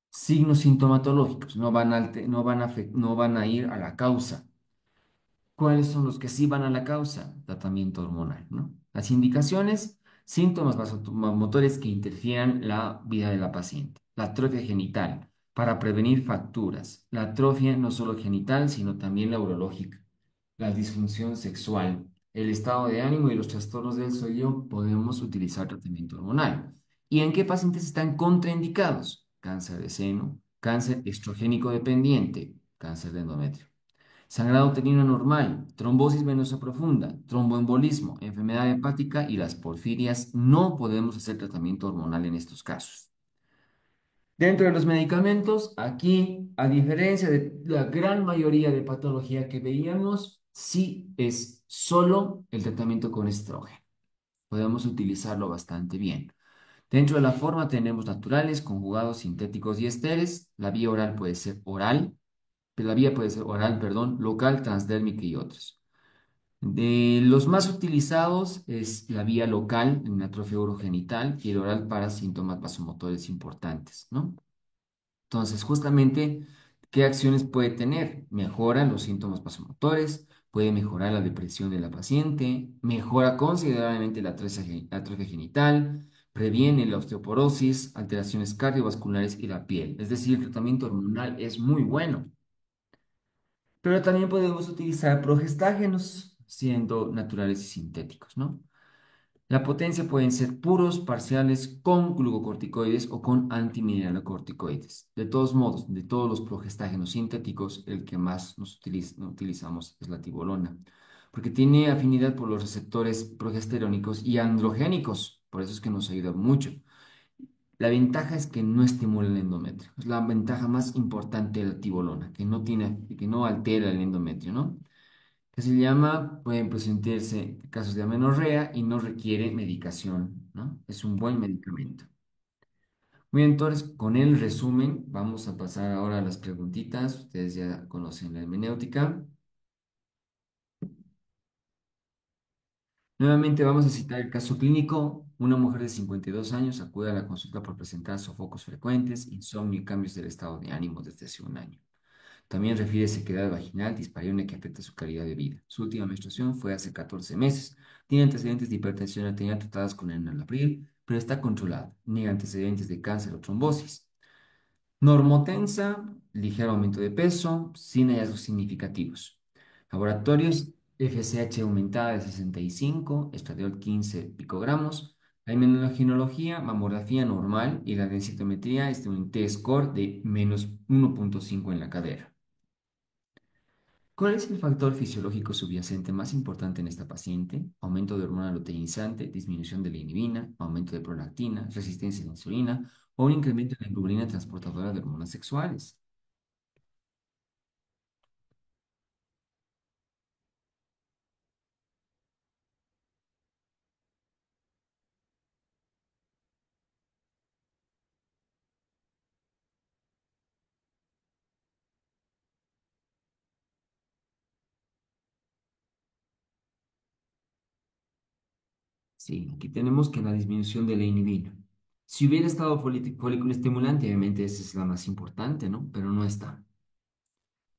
signos sintomatológicos, no van a ir a la causa. ¿Cuáles son los que sí van a la causa? Tratamiento hormonal, ¿no? Las indicaciones, síntomas vasomotores que interfieran la vida de la paciente. La atrofia genital, para prevenir fracturas. La atrofia no solo genital, sino también la urológica. La disfunción sexual, el estado de ánimo y los trastornos del sueño, podemos utilizar tratamiento hormonal. ¿Y en qué pacientes están contraindicados? Cáncer de seno, cáncer estrogénico dependiente, cáncer de endometrio. Sangrado uterino normal, trombosis venosa profunda, tromboembolismo, enfermedad hepática y las porfirias. No podemos hacer tratamiento hormonal en estos casos. Dentro de los medicamentos, aquí, a diferencia de la gran mayoría de patología que veíamos, sí es solo el tratamiento con estrógeno. Podemos utilizarlo bastante bien. Dentro de la forma tenemos naturales, conjugados, sintéticos y estéreis. La vía oral puede ser oral, la vía puede ser oral, perdón, local, transdérmica y otros. De los más utilizados es la vía local en atrofia urogenital y el oral para síntomas vasomotores importantes, ¿no? Entonces, justamente, ¿qué acciones puede tener? Mejora los síntomas vasomotores, puede mejorar la depresión de la paciente, mejora considerablemente la atrofia genital, previene la osteoporosis, alteraciones cardiovasculares y la piel. Es decir, el tratamiento hormonal es muy bueno. Pero también podemos utilizar progestágenos, siendo naturales y sintéticos, ¿no? La potencia pueden ser puros, parciales, con glucocorticoides o con antimineralocorticoides. De todos modos, de todos los progestágenos sintéticos, el que más utilizamos es la tibolona, porque tiene afinidad por los receptores progesterónicos y androgénicos, por eso es que nos ayuda mucho. La ventaja es que no estimula el endometrio. Es la ventaja más importante de la tibolona, que no altera el endometrio, ¿no? Que se llama, pueden presentarse casos de amenorrea y no requiere medicación, ¿no? Es un buen medicamento. Muy bien, entonces, con el resumen, vamos a pasar ahora a las preguntitas. Ustedes ya conocen la hermenéutica. Nuevamente vamos a citar el caso clínico. Una mujer de 52 años acude a la consulta por presentar sofocos frecuentes, insomnio y cambios del estado de ánimo desde hace un año. También refiere sequedad vaginal disparable que afecta su calidad de vida. Su última menstruación fue hace 14 meses. Tiene antecedentes de hipertensión arterial tratadas con enalapril, pero está controlada. Niega antecedentes de cáncer o trombosis. Normotensa, ligero aumento de peso, sin hallazgos significativos. Laboratorios, FSH aumentada de 65, estradiol 15 picogramos. La inmunogenología, mamografía normal y la densitometría es de un T-score de -1.5 en la cadera. ¿Cuál es el factor fisiológico subyacente más importante en esta paciente? Aumento de hormona luteinizante, disminución de la inhibina, aumento de prolactina, resistencia a la insulina o un incremento en la globulina transportadora de hormonas sexuales. Sí, aquí tenemos que la disminución de la inhibina. Si hubiera estado folículo estimulante, obviamente esa es la más importante, ¿no? Pero no está.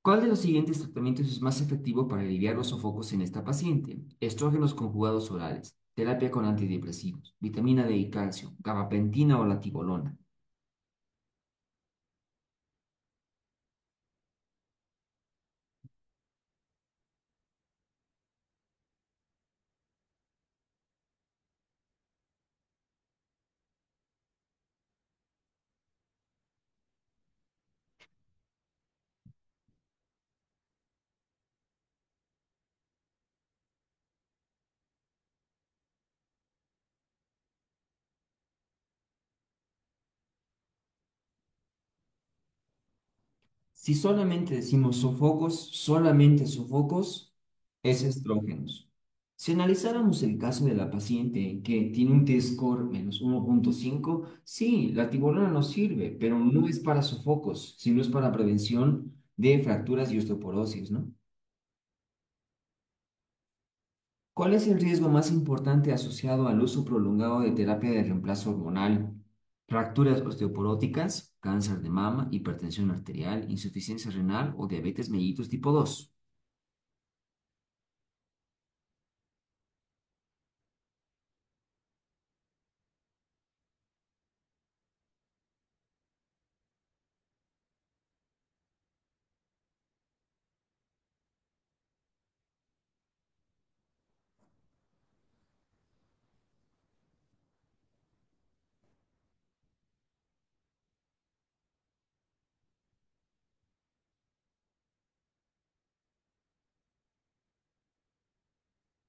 ¿Cuál de los siguientes tratamientos es más efectivo para aliviar los sofocos en esta paciente? Estrógenos conjugados orales, terapia con antidepresivos, vitamina D y calcio, gabapentina o latibolona. Si solamente decimos solamente sofocos, es estrógenos. Si analizáramos el caso de la paciente que tiene un T-score menos 1.5, sí, la tibolona nos sirve, pero no es para sofocos, sino es para prevención de fracturas y osteoporosis, ¿no? ¿Cuál es el riesgo más importante asociado al uso prolongado de terapia de reemplazo hormonal? Fracturas osteoporóticas, cáncer de mama, hipertensión arterial, insuficiencia renal o diabetes mellitus tipo 2.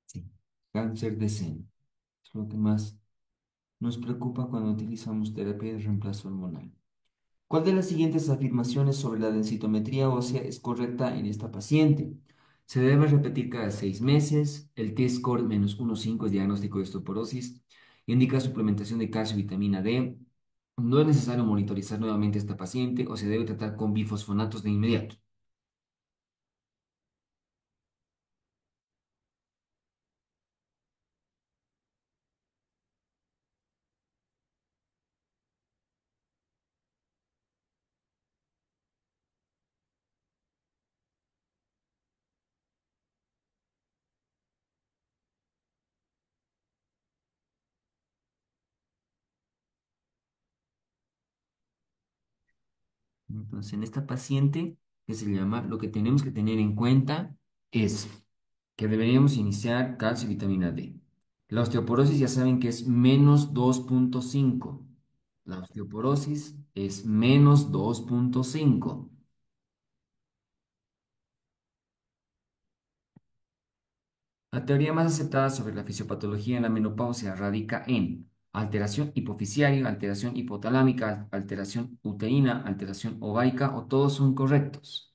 Sí, cáncer de seno. Es lo que más nos preocupa cuando utilizamos terapia de reemplazo hormonal. ¿Cuál de las siguientes afirmaciones sobre la densitometría ósea es correcta en esta paciente? Se debe repetir cada 6 meses. El T-score menos 1,5 es diagnóstico de osteoporosis. Indica suplementación de calcio y vitamina D. No es necesario monitorizar nuevamente a esta paciente o se debe tratar con bifosfonatos de inmediato. Entonces, en esta paciente, que se llama, lo que tenemos que tener en cuenta es que deberíamos iniciar calcio y vitamina D. La osteoporosis ya saben que es menos 2.5. La osteoporosis es menos 2.5. La teoría más aceptada sobre la fisiopatología en la menopausia radica en alteración hipofisiaria, alteración hipotalámica, alteración uterina, alteración ovárica o todos son correctos.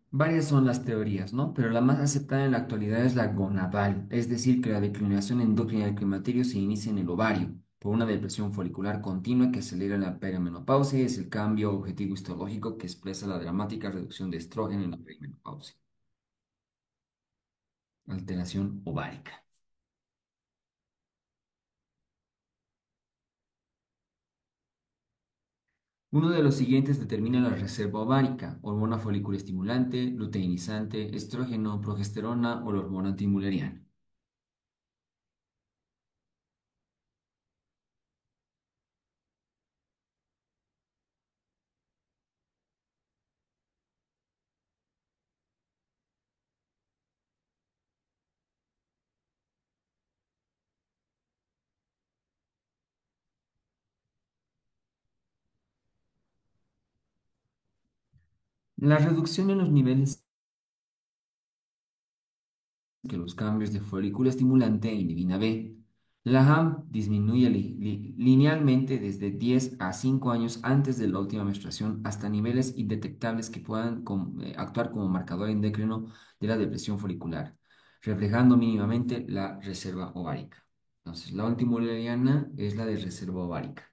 Varias son las teorías, ¿no? Pero la más aceptada en la actualidad es la gonadal, es decir, que la declinación endocrina del climaterio se inicia en el ovario por una depresión folicular continua que acelera la perimenopausia y es el cambio objetivo histológico que expresa la dramática reducción de estrógeno en la perimenopausia. Alteración ovárica. Uno de los siguientes determina la reserva ovárica: hormona folículo estimulante, luteinizante, estrógeno, progesterona o la hormona antimuleriana. La reducción en los niveles que los cambios de folículo estimulante e inhibina B. La RAM disminuye linealmente desde 10 a 5 años antes de la última menstruación hasta niveles indetectables que puedan actuar como marcador endocrino de la depresión folicular, reflejando mínimamente la reserva ovárica. Entonces, la última boleriana es la de reserva ovárica.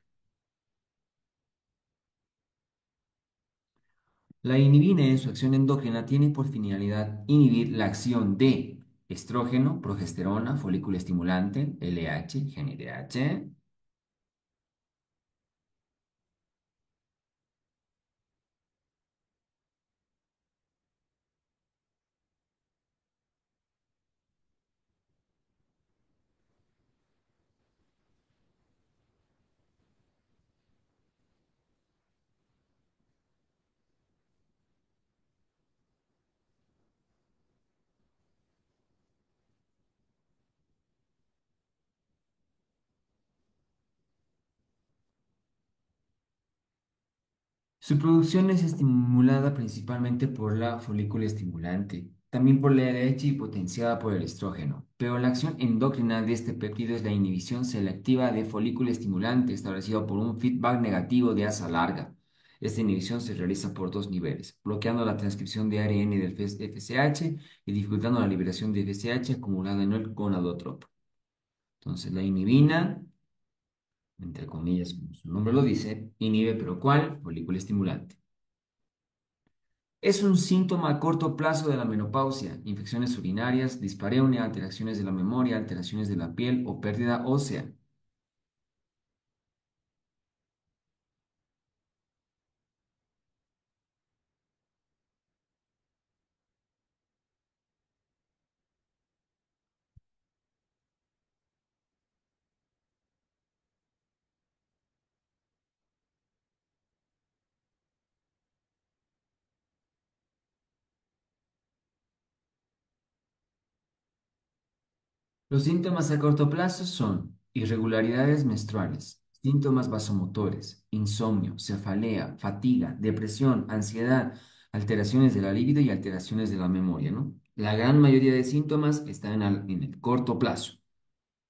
La inhibina en su acción endocrina tiene por finalidad inhibir la acción de estrógeno, progesterona, folículo estimulante, LH, GnRH. Su producción es estimulada principalmente por la folícula estimulante, también por la LH y potenciada por el estrógeno, pero la acción endocrina de este péptido es la inhibición selectiva de folículo estimulante establecida por un feedback negativo de asa larga. Esta inhibición se realiza por dos niveles, bloqueando la transcripción de ARN del FSH y dificultando la liberación de FSH acumulada en el gonadotropo. Entonces, la inhibina, entre comillas, como su nombre lo dice, inhibe, pero ¿cuál? Folículo estimulante. Es un síntoma a corto plazo de la menopausia, infecciones urinarias, dispareunia, alteraciones de la memoria, alteraciones de la piel o pérdida ósea. Los síntomas a corto plazo son irregularidades menstruales, síntomas vasomotores, insomnio, cefalea, fatiga, depresión, ansiedad, alteraciones de la libido y alteraciones de la memoria, ¿no? La gran mayoría de síntomas están en el corto plazo.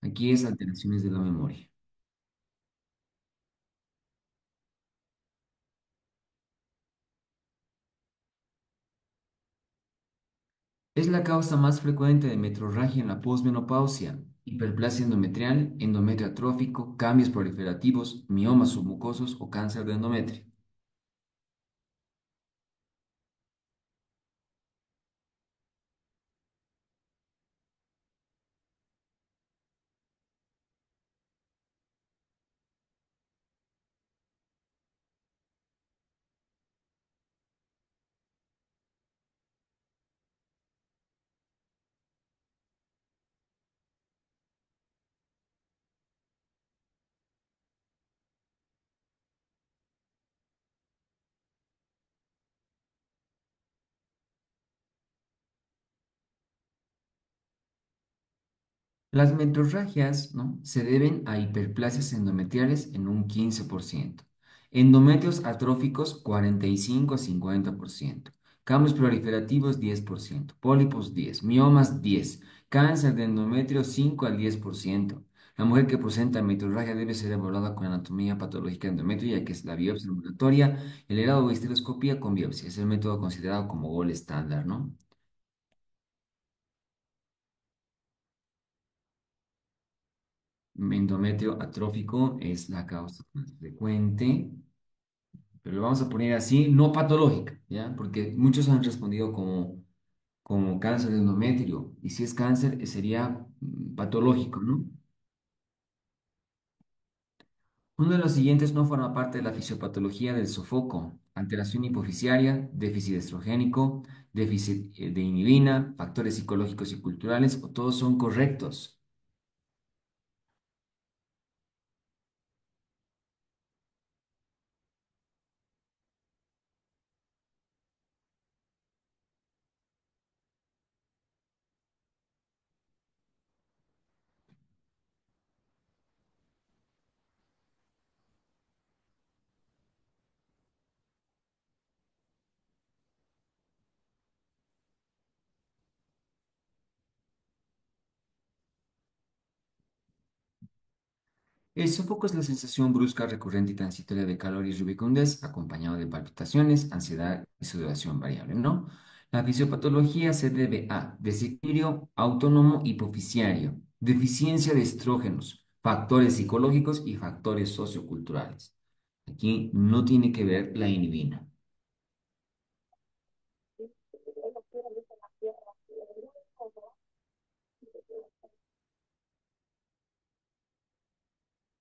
Aquí es alteraciones de la memoria. Es la causa más frecuente de metrorragia en la posmenopausia, hiperplasia endometrial, endometrio atrófico, cambios proliferativos, miomas submucosos o cáncer de endometrio. Las metrorragias, ¿no?, se deben a hiperplasias endometriales en un 15%, endometrios atróficos 45 a 50%, cambios proliferativos 10%, pólipos 10%, miomas 10%, cáncer de endometrio 5 al 10%. La mujer que presenta metrorragia debe ser evaluada con anatomía patológica de endometrio, ya que es la biopsia ambulatoria, el grado de histeroscopía con biopsia. Es el método considerado como gold estándar, ¿no? Endometrio atrófico es la causa más frecuente, pero lo vamos a poner así, no patológica, ¿ya? Porque muchos han respondido como cáncer de endometrio, y si es cáncer, sería patológico, ¿no? Uno de los siguientes no forma parte de la fisiopatología del sofoco: alteración hipofisiaria, déficit estrogénico, déficit de inhibina, factores psicológicos y culturales, o todos son correctos. El sofoco es la sensación brusca, recurrente y transitoria de calor y rubicundez, acompañado de palpitaciones, ansiedad y sudoración variable, ¿no? La fisiopatología se debe a desequilibrio autónomo hipofisiario, deficiencia de estrógenos, factores psicológicos y factores socioculturales. Aquí no tiene que ver la inhibina.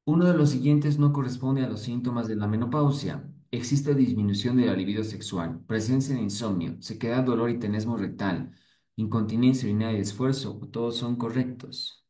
Uno de los siguientes no corresponde a los síntomas de la menopausia. Existe disminución de la libido sexual, presencia de insomnio, sequedad, dolor y tenesmo rectal, incontinencia urinaria y esfuerzo, o todos son correctos.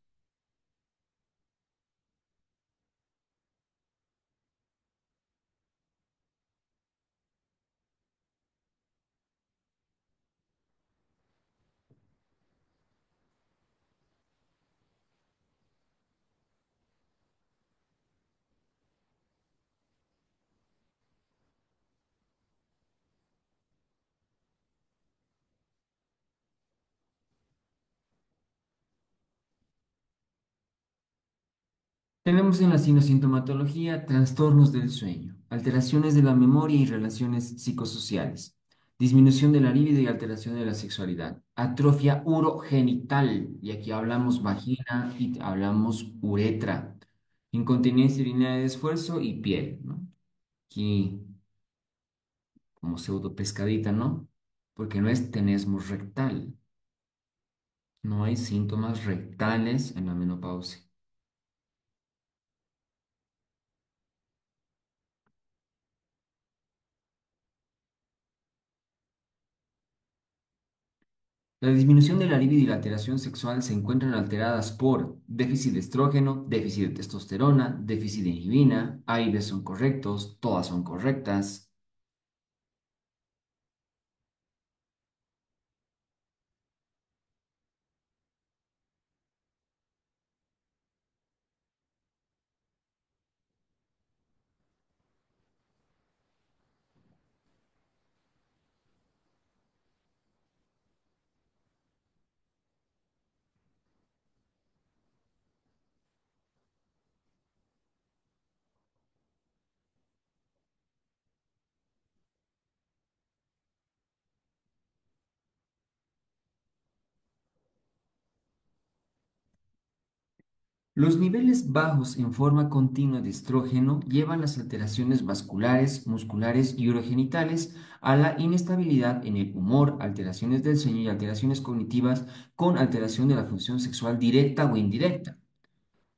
Tenemos en la sintomatología trastornos del sueño, alteraciones de la memoria y relaciones psicosociales, disminución de la libido y alteración de la sexualidad, atrofia urogenital, y aquí hablamos vagina y hablamos uretra, incontinencia urinaria de esfuerzo y piel, ¿no? Aquí como pseudo pescadita, ¿no? Porque no es tenesmo rectal, no hay síntomas rectales en la menopausia. La disminución de la libido y la alteración sexual se encuentran alteradas por déficit de estrógeno, déficit de testosterona, déficit de inhibina. A y B son correctos, todas son correctas. Los niveles bajos en forma continua de estrógeno llevan las alteraciones vasculares, musculares y urogenitales a la inestabilidad en el humor, alteraciones del sueño y alteraciones cognitivas con alteración de la función sexual directa o indirecta.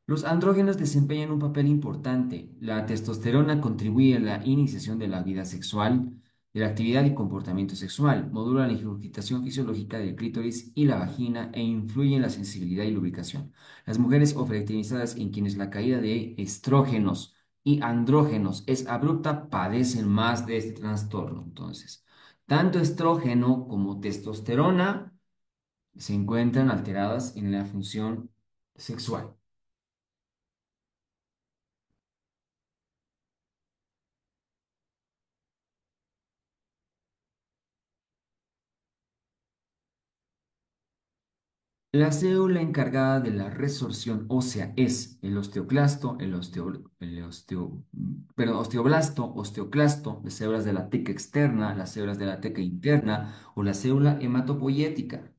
Los andrógenos desempeñan un papel importante. La testosterona contribuye a la iniciación de la vida sexual, de la actividad y comportamiento sexual, modula la ejercitación fisiológica del clítoris y la vagina e influye en la sensibilidad y lubricación. Las mujeres o fertilizadas en quienes la caída de estrógenos y andrógenos es abrupta padecen más de este trastorno. Entonces, tanto estrógeno como testosterona se encuentran alteradas en la función sexual. La célula encargada de la resorción ósea es el osteoclasto, osteoblasto, osteoclasto, las células de la teca externa, las células de la teca interna o la célula hematopoyética.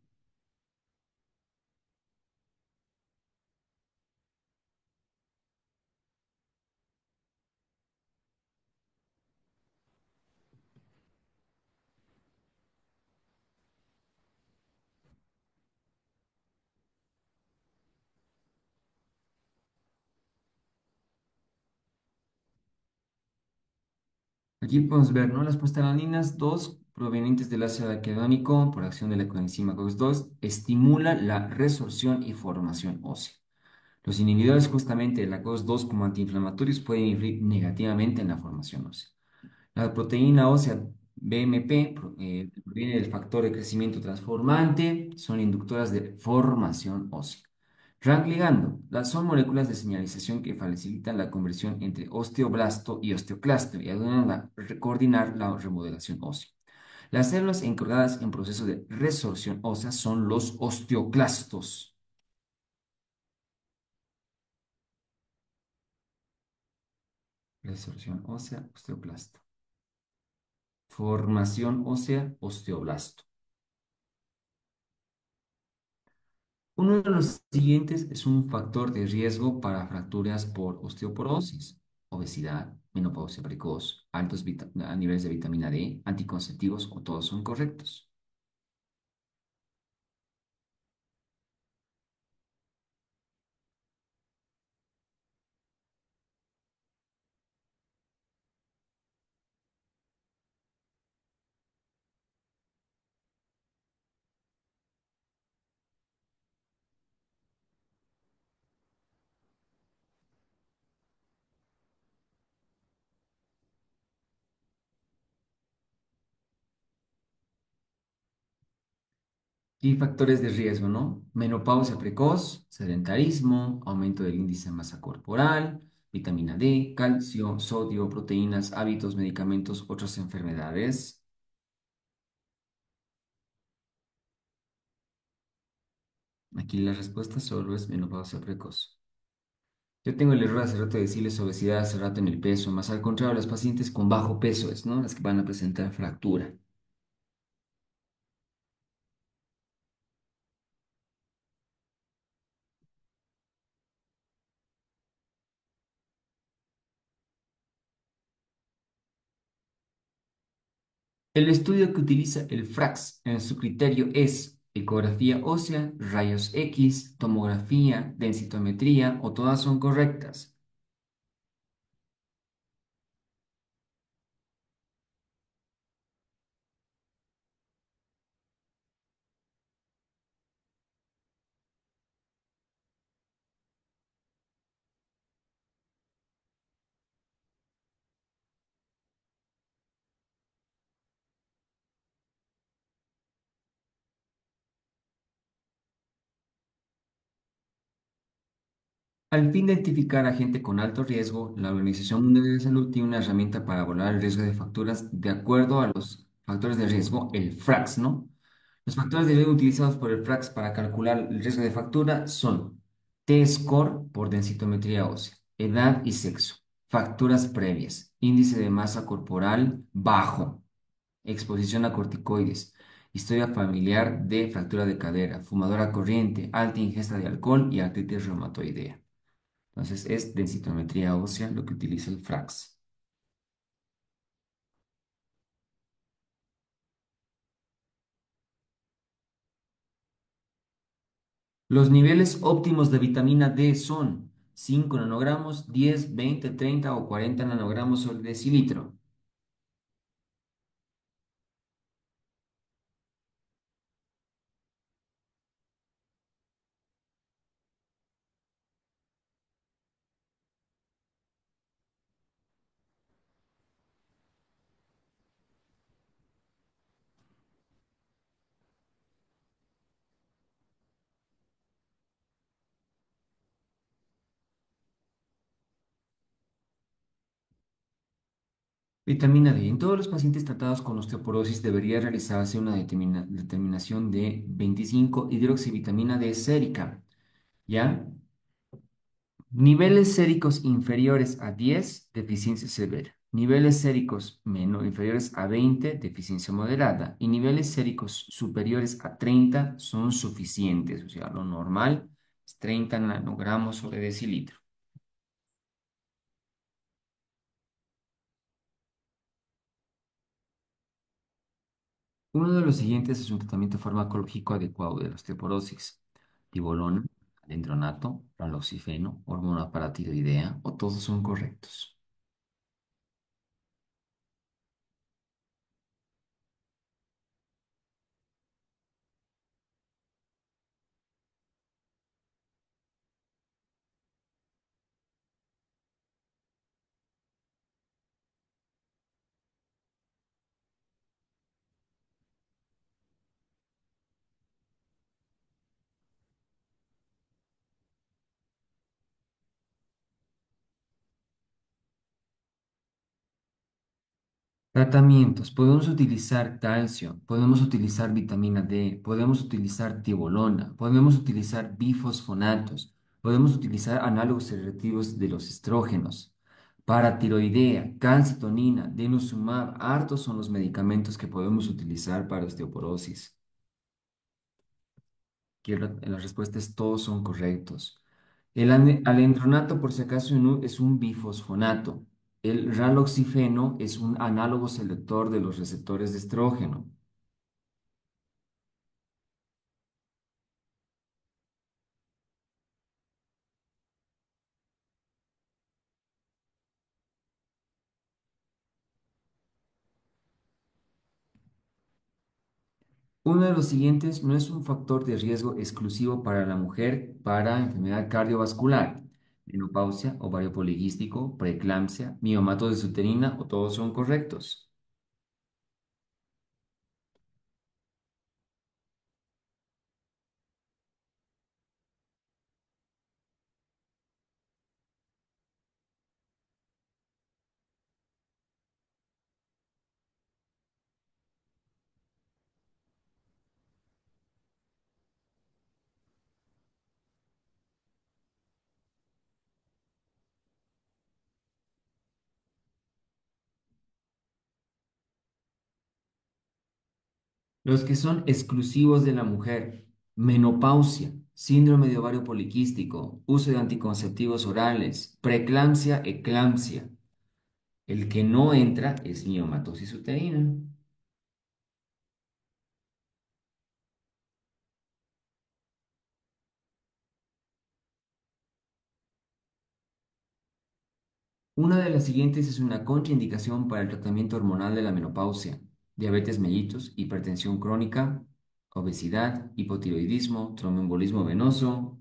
Aquí podemos ver, ¿no? Las prostaglandinas 2 provenientes del ácido araquidónico por acción de la coenzima COX-2 estimulan la resorción y formación ósea. Los inhibidores justamente de la COX-2 como antiinflamatorios pueden influir negativamente en la formación ósea. La proteína ósea BMP proviene del factor de crecimiento transformante, son inductoras de formación ósea. Rank ligando, son moléculas de señalización que facilitan la conversión entre osteoblasto y osteoclasto y ayudan a coordinar la remodelación ósea. Las células encargadas en proceso de resorción ósea son los osteoclastos. Resolución ósea, osteoclasto. Formación ósea, osteoblasto. Uno de los siguientes es un factor de riesgo para fracturas por osteoporosis, obesidad, menopausia precoz, altos niveles de vitamina D, anticonceptivos o todos son correctos. Y factores de riesgo, ¿no? Menopausia precoz, sedentarismo, aumento del índice de masa corporal, vitamina D, calcio, sodio, proteínas, hábitos, medicamentos, otras enfermedades. Aquí la respuesta solo es menopausia precoz. Yo tengo el error hace rato de decirles obesidad hace rato en el peso, más al contrario, las pacientes con bajo peso es, ¿no? Las que van a presentar fractura. El estudio que utiliza el FRAX en su criterio es ecografía ósea, rayos X, tomografía, densitometría o todas son correctas. Al fin de identificar a gente con alto riesgo, la Organización Mundial de la Salud tiene una herramienta para evaluar el riesgo de fracturas de acuerdo a los factores de riesgo, el FRAX, ¿no? Los factores de riesgo utilizados por el FRAX para calcular el riesgo de fractura son T-score por densitometría ósea, edad y sexo, fracturas previas, índice de masa corporal bajo, exposición a corticoides, historia familiar de fractura de cadera, fumadora corriente, alta ingesta de alcohol y artritis reumatoidea. Entonces es densitometría ósea lo que utiliza el FRAX. Los niveles óptimos de vitamina D son 5 nanogramos, 10, 20, 30 o 40 nanogramos sobre decilitro. Vitamina D. En todos los pacientes tratados con osteoporosis debería realizarse una determinación de 25 hidroxivitamina D sérica, ¿ya? Niveles séricos inferiores a 10, deficiencia severa. Niveles séricos inferiores a 20, deficiencia moderada. Y niveles séricos superiores a 30 son suficientes. O sea, lo normal es 30 nanogramos sobre decilitro. Uno de los siguientes es un tratamiento farmacológico adecuado de la osteoporosis. Tibolona, alendronato, raloxifeno, hormona paratiroidea, o todos son correctos. Tratamientos. Podemos utilizar calcio, podemos utilizar vitamina D, podemos utilizar tibolona, podemos utilizar bifosfonatos, podemos utilizar análogos seroactivos de los estrógenos, Paratiroidea, calcitonina, denosumab, hartos son los medicamentos que podemos utilizar para osteoporosis. La respuesta es todos son correctos. Alendronato, por si acaso, es un bifosfonato. El raloxifeno es un análogo selector de los receptores de estrógeno. Uno de los siguientes no es un factor de riesgo exclusivo para la mujer para enfermedad cardiovascular, menopausia, ovario poliquístico, preeclampsia, miomatosis uterina o todos son correctos. Los que son exclusivos de la mujer, menopausia, síndrome de ovario poliquístico, uso de anticonceptivos orales, preeclampsia, eclampsia. El que no entra es miomatosis uterina. Una de las siguientes es una contraindicación para el tratamiento hormonal de la menopausia: diabetes mellitus, hipertensión crónica, obesidad, hipotiroidismo, tromboembolismo venoso.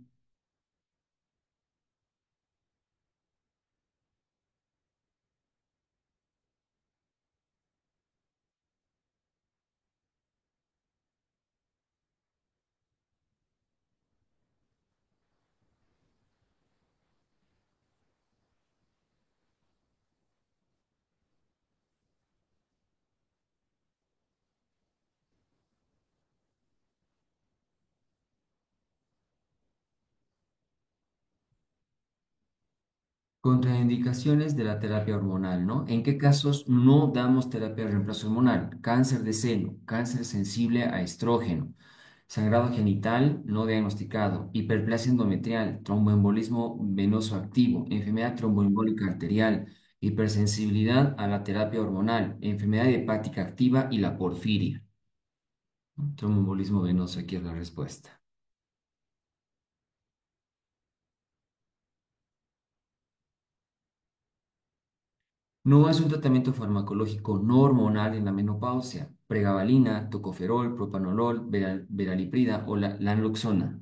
Contraindicaciones de la terapia hormonal, ¿no? ¿En qué casos no damos terapia de reemplazo hormonal? Cáncer de seno, cáncer sensible a estrógeno, sangrado genital no diagnosticado, hiperplasia endometrial, tromboembolismo venoso activo, enfermedad tromboembólica arterial, hipersensibilidad a la terapia hormonal, enfermedad hepática activa y la porfiria, ¿no? Tromboembolismo venoso, aquí es la respuesta. No es un tratamiento farmacológico no hormonal en la menopausia. Pregabalina, tocoferol, propanolol, veraliprida o la naloxona.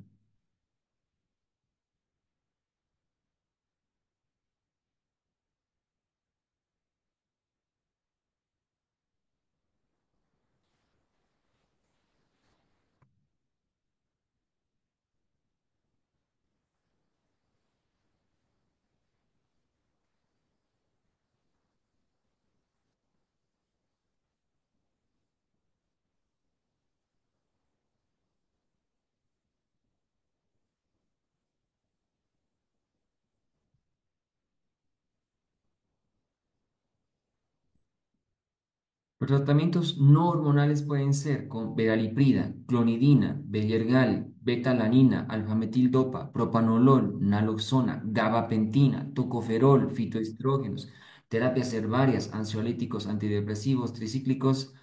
Los tratamientos no hormonales pueden ser con veraliprida, clonidina, Bellergal, betalanina, alfametildopa, propanolol, naloxona, gabapentina, tocoferol, fitoestrógenos, terapias herbarias, ansiolíticos, antidepresivos, tricíclicos,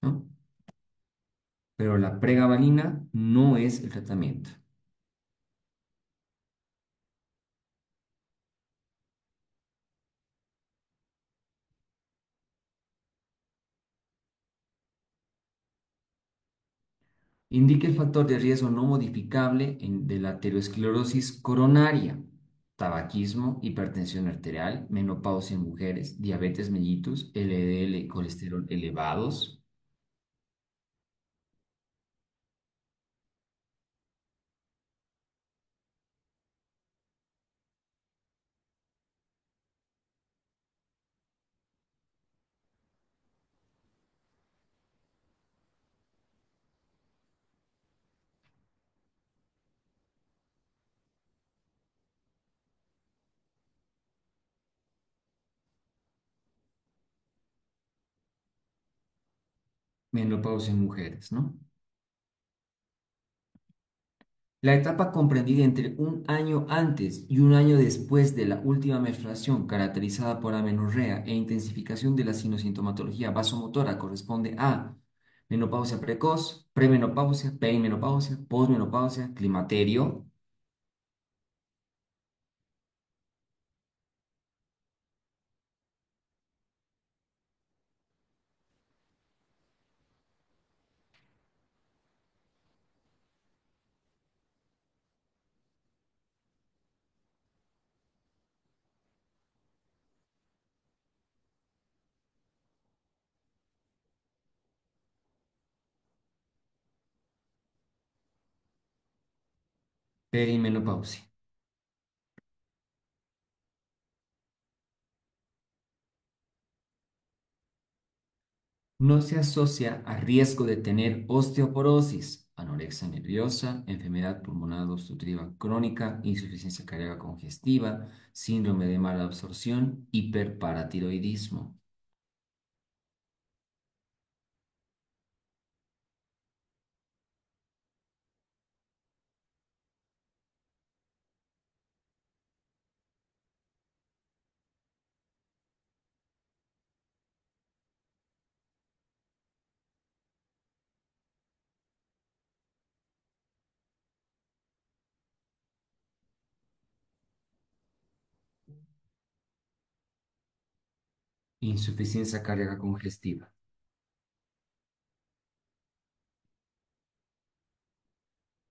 ¿no? Pero la pregabalina no es el tratamiento. Indique el factor de riesgo no modificable de la aterosclerosis coronaria: tabaquismo, hipertensión arterial, menopausia en mujeres, diabetes mellitus, LDL y colesterol elevados. menopausia en mujeres, ¿no? La etapa comprendida entre un año antes y un año después de la última menstruación, caracterizada por amenorrea e intensificación de la sintomatología vasomotora, corresponde a menopausia precoz, premenopausia, perimenopausia, posmenopausia, climaterio, perimenopausia. No se asocia a riesgo de tener osteoporosis, anorexia nerviosa, enfermedad pulmonar obstructiva crónica, insuficiencia cardíaca congestiva, síndrome de mala absorción, hiperparatiroidismo, insuficiencia cardíaca congestiva.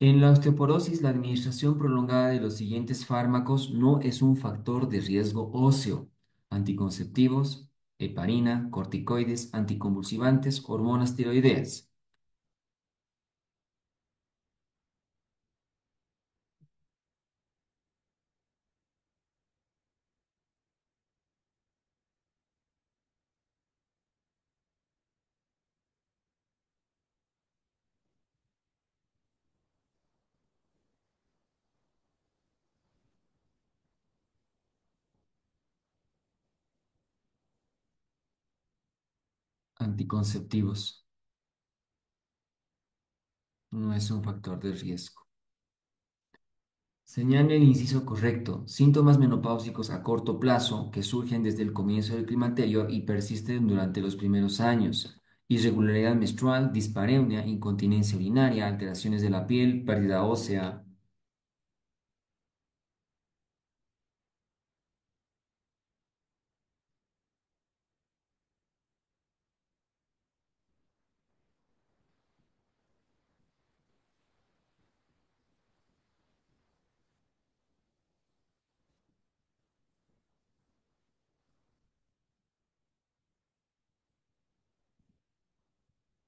En la osteoporosis, la administración prolongada de los siguientes fármacos no es un factor de riesgo óseo. Anticonceptivos, heparina, corticoides, anticonvulsivantes, hormonas tiroideas. Anticonceptivos no es un factor de riesgo. Señale el inciso correcto. Síntomas menopáusicos a corto plazo que surgen desde el comienzo del climaterio y persisten durante los primeros años. Irregularidad menstrual, dispareunia, incontinencia urinaria, alteraciones de la piel, pérdida ósea.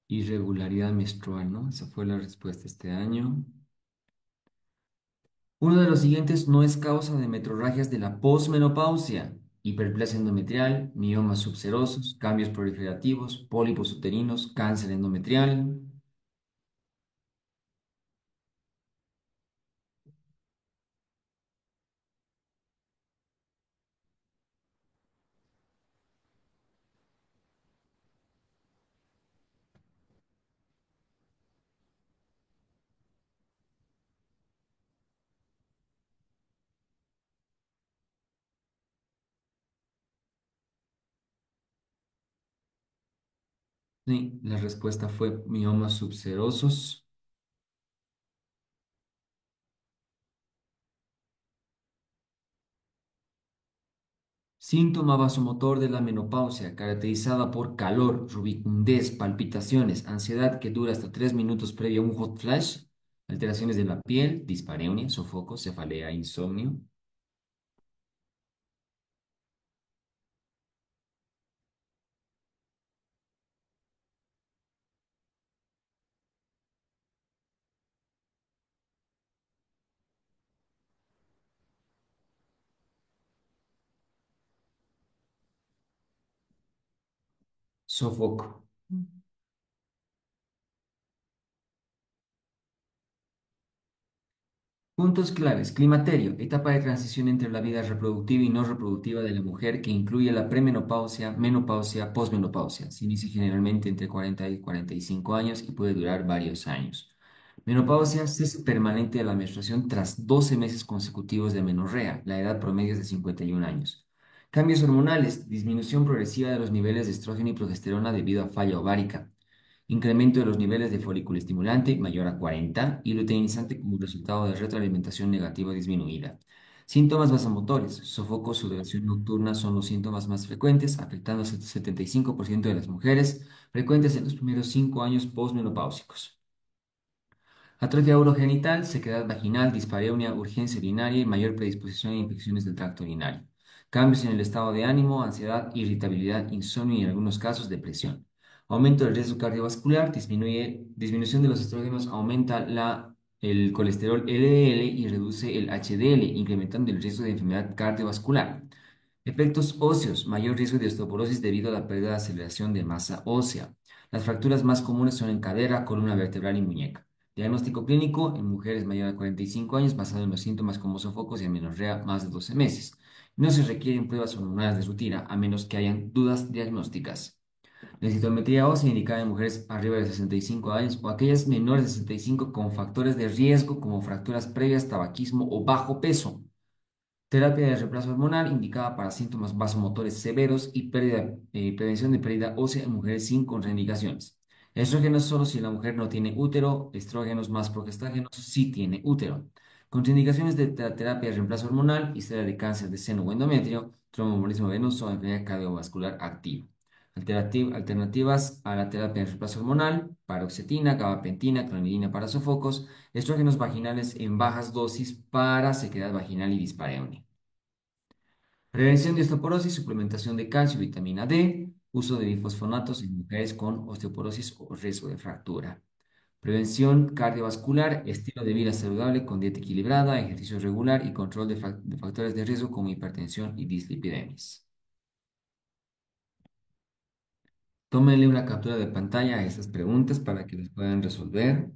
Irregularidad menstrual, ¿no? Esa fue la respuesta este año. Uno de los siguientes no es causa de metrorragias de la posmenopausia. Hiperplasia endometrial, miomas subserosos, cambios proliferativos, pólipos uterinos, cáncer endometrial, sí, la respuesta fue miomas subserosos. Síntoma vasomotor de la menopausia, caracterizada por calor, rubicundez, palpitaciones, ansiedad que dura hasta 3 minutos previo a un hot flash, alteraciones de la piel, dispareunia, sofoco, cefalea, insomnio, sofoco. Puntos claves. Climaterio, etapa de transición entre la vida reproductiva y no reproductiva de la mujer que incluye la premenopausia, menopausia, posmenopausia. Se inicia generalmente entre 40 y 45 años y puede durar varios años. Menopausia, cese permanente de la menstruación tras 12 meses consecutivos de amenorrea. La edad promedio es de 51 años. Cambios hormonales, disminución progresiva de los niveles de estrógeno y progesterona debido a falla ovárica. Incremento de los niveles de folículo estimulante mayor a 40 y luteinizante como resultado de retroalimentación negativa disminuida. Síntomas vasomotores, sofoco, sudoración nocturna son los síntomas más frecuentes, afectando al 75% de las mujeres, frecuentes en los primeros 5 años postmenopáusicos. Atrofia urogenital, sequedad vaginal, dispareunia, urgencia urinaria y mayor predisposición a infecciones del tracto urinario. Cambios en el estado de ánimo, ansiedad, irritabilidad, insomnio y en algunos casos depresión. Aumento del riesgo cardiovascular, disminución de los estrógenos, aumenta el colesterol LDL y reduce el HDL, incrementando el riesgo de enfermedad cardiovascular. Efectos óseos, mayor riesgo de osteoporosis debido a la pérdida de aceleración de masa ósea. Las fracturas más comunes son en cadera, columna vertebral y muñeca. Diagnóstico clínico en mujeres mayores de 45 años basado en los síntomas como sofocos y amenorrea más de 12 meses. No se requieren pruebas hormonales de rutina a menos que hayan dudas diagnósticas. Densitometría ósea indicada en mujeres arriba de 65 años o aquellas menores de 65 con factores de riesgo como fracturas previas, tabaquismo o bajo peso. Terapia de reemplazo hormonal indicada para síntomas vasomotores severos y prevención de pérdida ósea en mujeres sin contraindicaciones. Estrógenos solo si la mujer no tiene útero, estrógenos más progestágenos si tiene útero. Contraindicaciones de la terapia de reemplazo hormonal, historia de cáncer de seno o endometrio, tromboembolismo venoso o enfermedad cardiovascular activa. Alternativas a la terapia de reemplazo hormonal, paroxetina, gabapentina, clonidina para sofocos, estrógenos vaginales en bajas dosis para sequedad vaginal y dispareunia. Prevención de osteoporosis, suplementación de calcio y vitamina D, uso de bifosfonatos en mujeres con osteoporosis o riesgo de fractura. Prevención cardiovascular, estilo de vida saludable con dieta equilibrada, ejercicio regular y control de factores de riesgo como hipertensión y dislipidemias. Tómenle una captura de pantalla a estas preguntas para que las puedan resolver.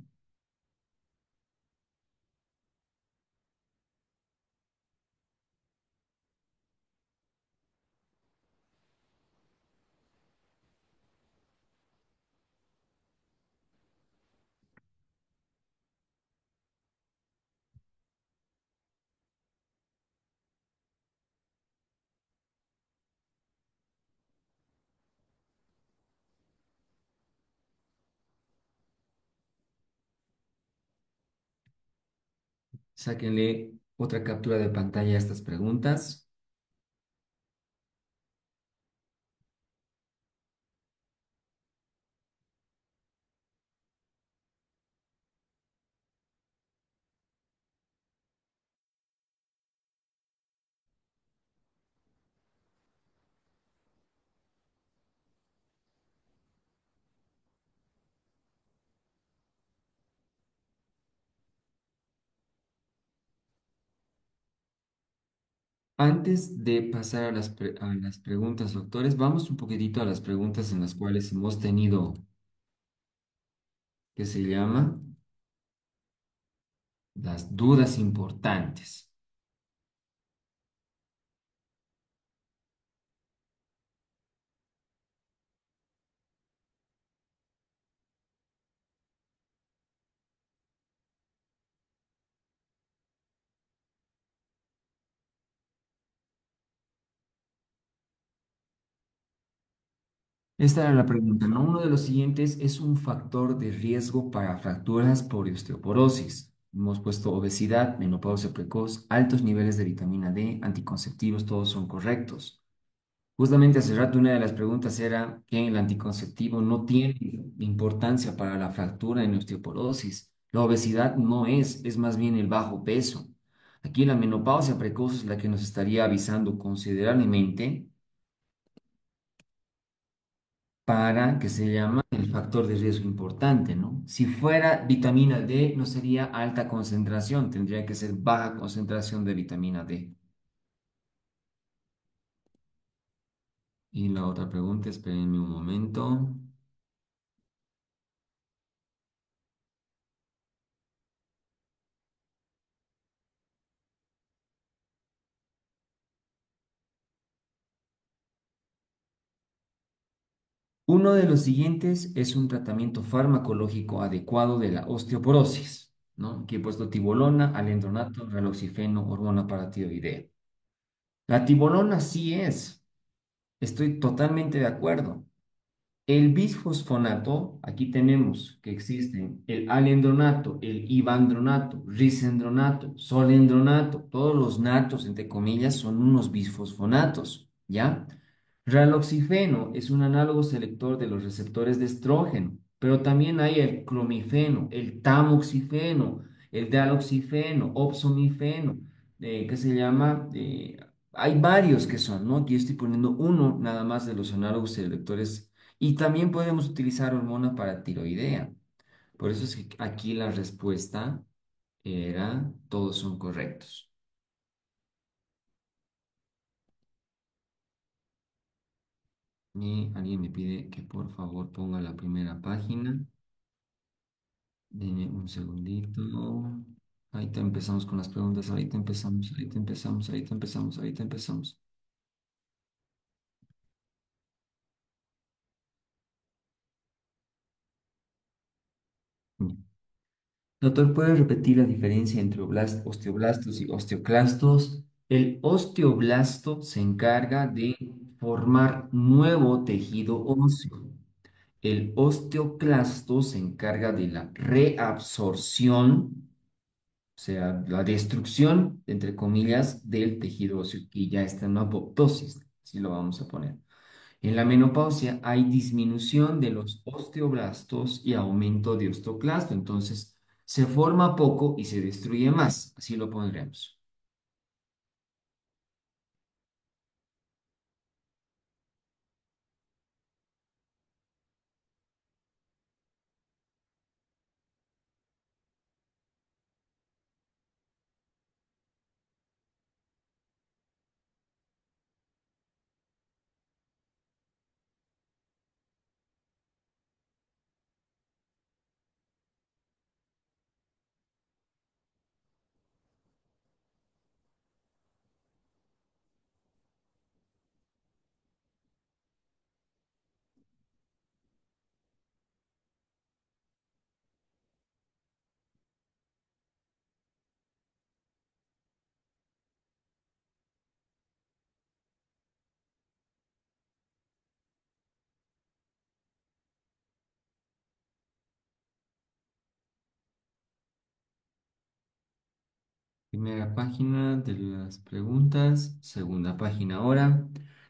Sáquenle otra captura de pantalla a estas preguntas. Antes de pasar a a las preguntas, doctores, vamos un poquitito a las preguntas en las cuales hemos tenido, ¿qué se llama? Las dudas importantes. Esta era la pregunta, ¿no? Uno de los siguientes es un factor de riesgo para fracturas por osteoporosis. Hemos puesto obesidad, menopausia precoz, altos niveles de vitamina D, anticonceptivos, todos son correctos. Justamente hace rato una de las preguntas era que el anticonceptivo no tiene importancia para la fractura en osteoporosis. La obesidad no es más bien el bajo peso. Aquí la menopausia precoz es la que nos estaría avisando considerablemente para que se llama el factor de riesgo importante, ¿no? Si fuera vitamina D, no sería alta concentración, tendría que ser baja concentración de vitamina D. Y la otra pregunta, espérenme un momento. Uno de los siguientes es un tratamiento farmacológico adecuado de la osteoporosis, ¿no? Aquí he puesto tibolona, alendronato, raloxifeno, hormona paratiroidea. La tibolona sí es, estoy totalmente de acuerdo. El bisfosfonato, aquí tenemos que existen el alendronato, el ivandronato, risendronato, solendronato, todos los natos, entre comillas, son unos bisfosfonatos, ¿ya? Raloxifeno es un análogo selector de los receptores de estrógeno, pero también hay el clomifeno, el tamoxifeno, el dialoxifeno, opsomifeno, ¿qué se llama? Hay varios que son, ¿no? Aquí estoy poniendo uno nada más de los análogos selectores y también podemos utilizar hormona para tiroidea. Por eso es que aquí la respuesta era, todos son correctos. Y alguien me pide que por favor ponga la primera página. Deme un segundito. Ahorita empezamos con las preguntas. Ahorita empezamos, ahorita empezamos, ahorita empezamos, ahorita empezamos. Doctor, ¿puede repetir la diferencia entre osteoblastos y osteoclastos? El osteoblasto se encarga de formar nuevo tejido óseo. El osteoclasto se encarga de la reabsorción, o sea, la destrucción, entre comillas, del tejido óseo que ya está en apoptosis, así lo vamos a poner. En la menopausia hay disminución de los osteoblastos y aumento de osteoclasto, entonces se forma poco y se destruye más, así lo pondremos. Primera página de las preguntas, segunda página ahora.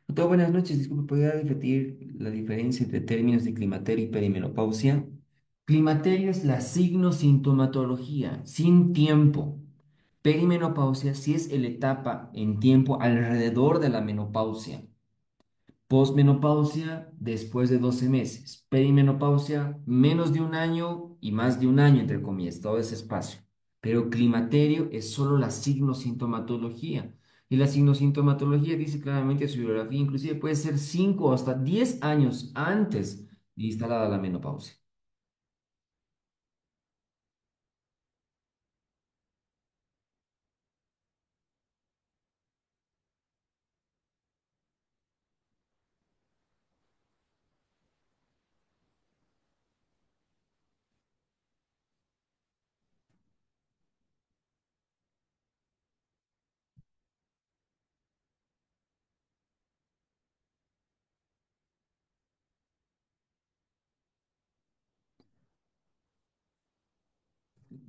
Doctor, buenas noches, disculpe, ¿podría repetir la diferencia entre términos de climaterio y perimenopausia? Climaterio es la signo-sintomatología, sin tiempo. Perimenopausia sí es la etapa en tiempo alrededor de la menopausia. Posmenopausia después de 12 meses. Perimenopausia menos de un año y más de un año, entre comillas, todo ese espacio. Pero climaterio es solo la signosintomatología. Y la signosintomatología dice claramente su biografía, inclusive puede ser 5 o hasta 10 años antes de instalada la menopausia.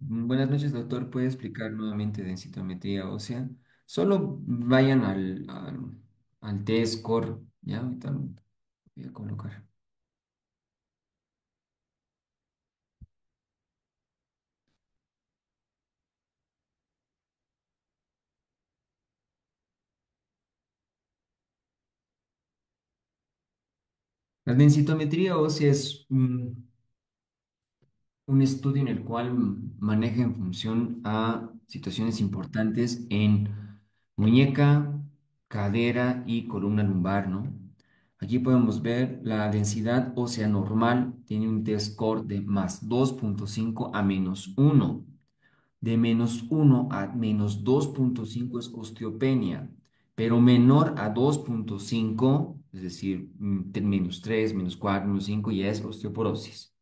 Buenas noches, doctor. ¿Puede explicar nuevamente densitometría ósea? Solo vayan al T-score, ¿ya? Ahorita lo voy a colocar. La densitometría ósea es un estudio en el cual maneja en función a situaciones importantes en muñeca, cadera y columna lumbar, ¿no? Aquí podemos ver la densidad ósea normal tiene un T-score de más 2,5 a -1. De -1 a -2,5 es osteopenia. pero menor a 2,5, es decir, -3, -4, -5, ya es osteoporosis.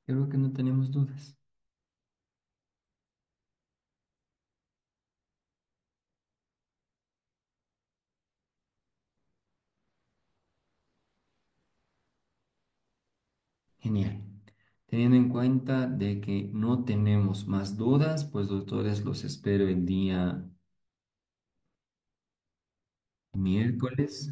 Creo que no tenemos dudas. Genial. Teniendo en cuenta de que no tenemos más dudas, pues doctores, los espero el día miércoles.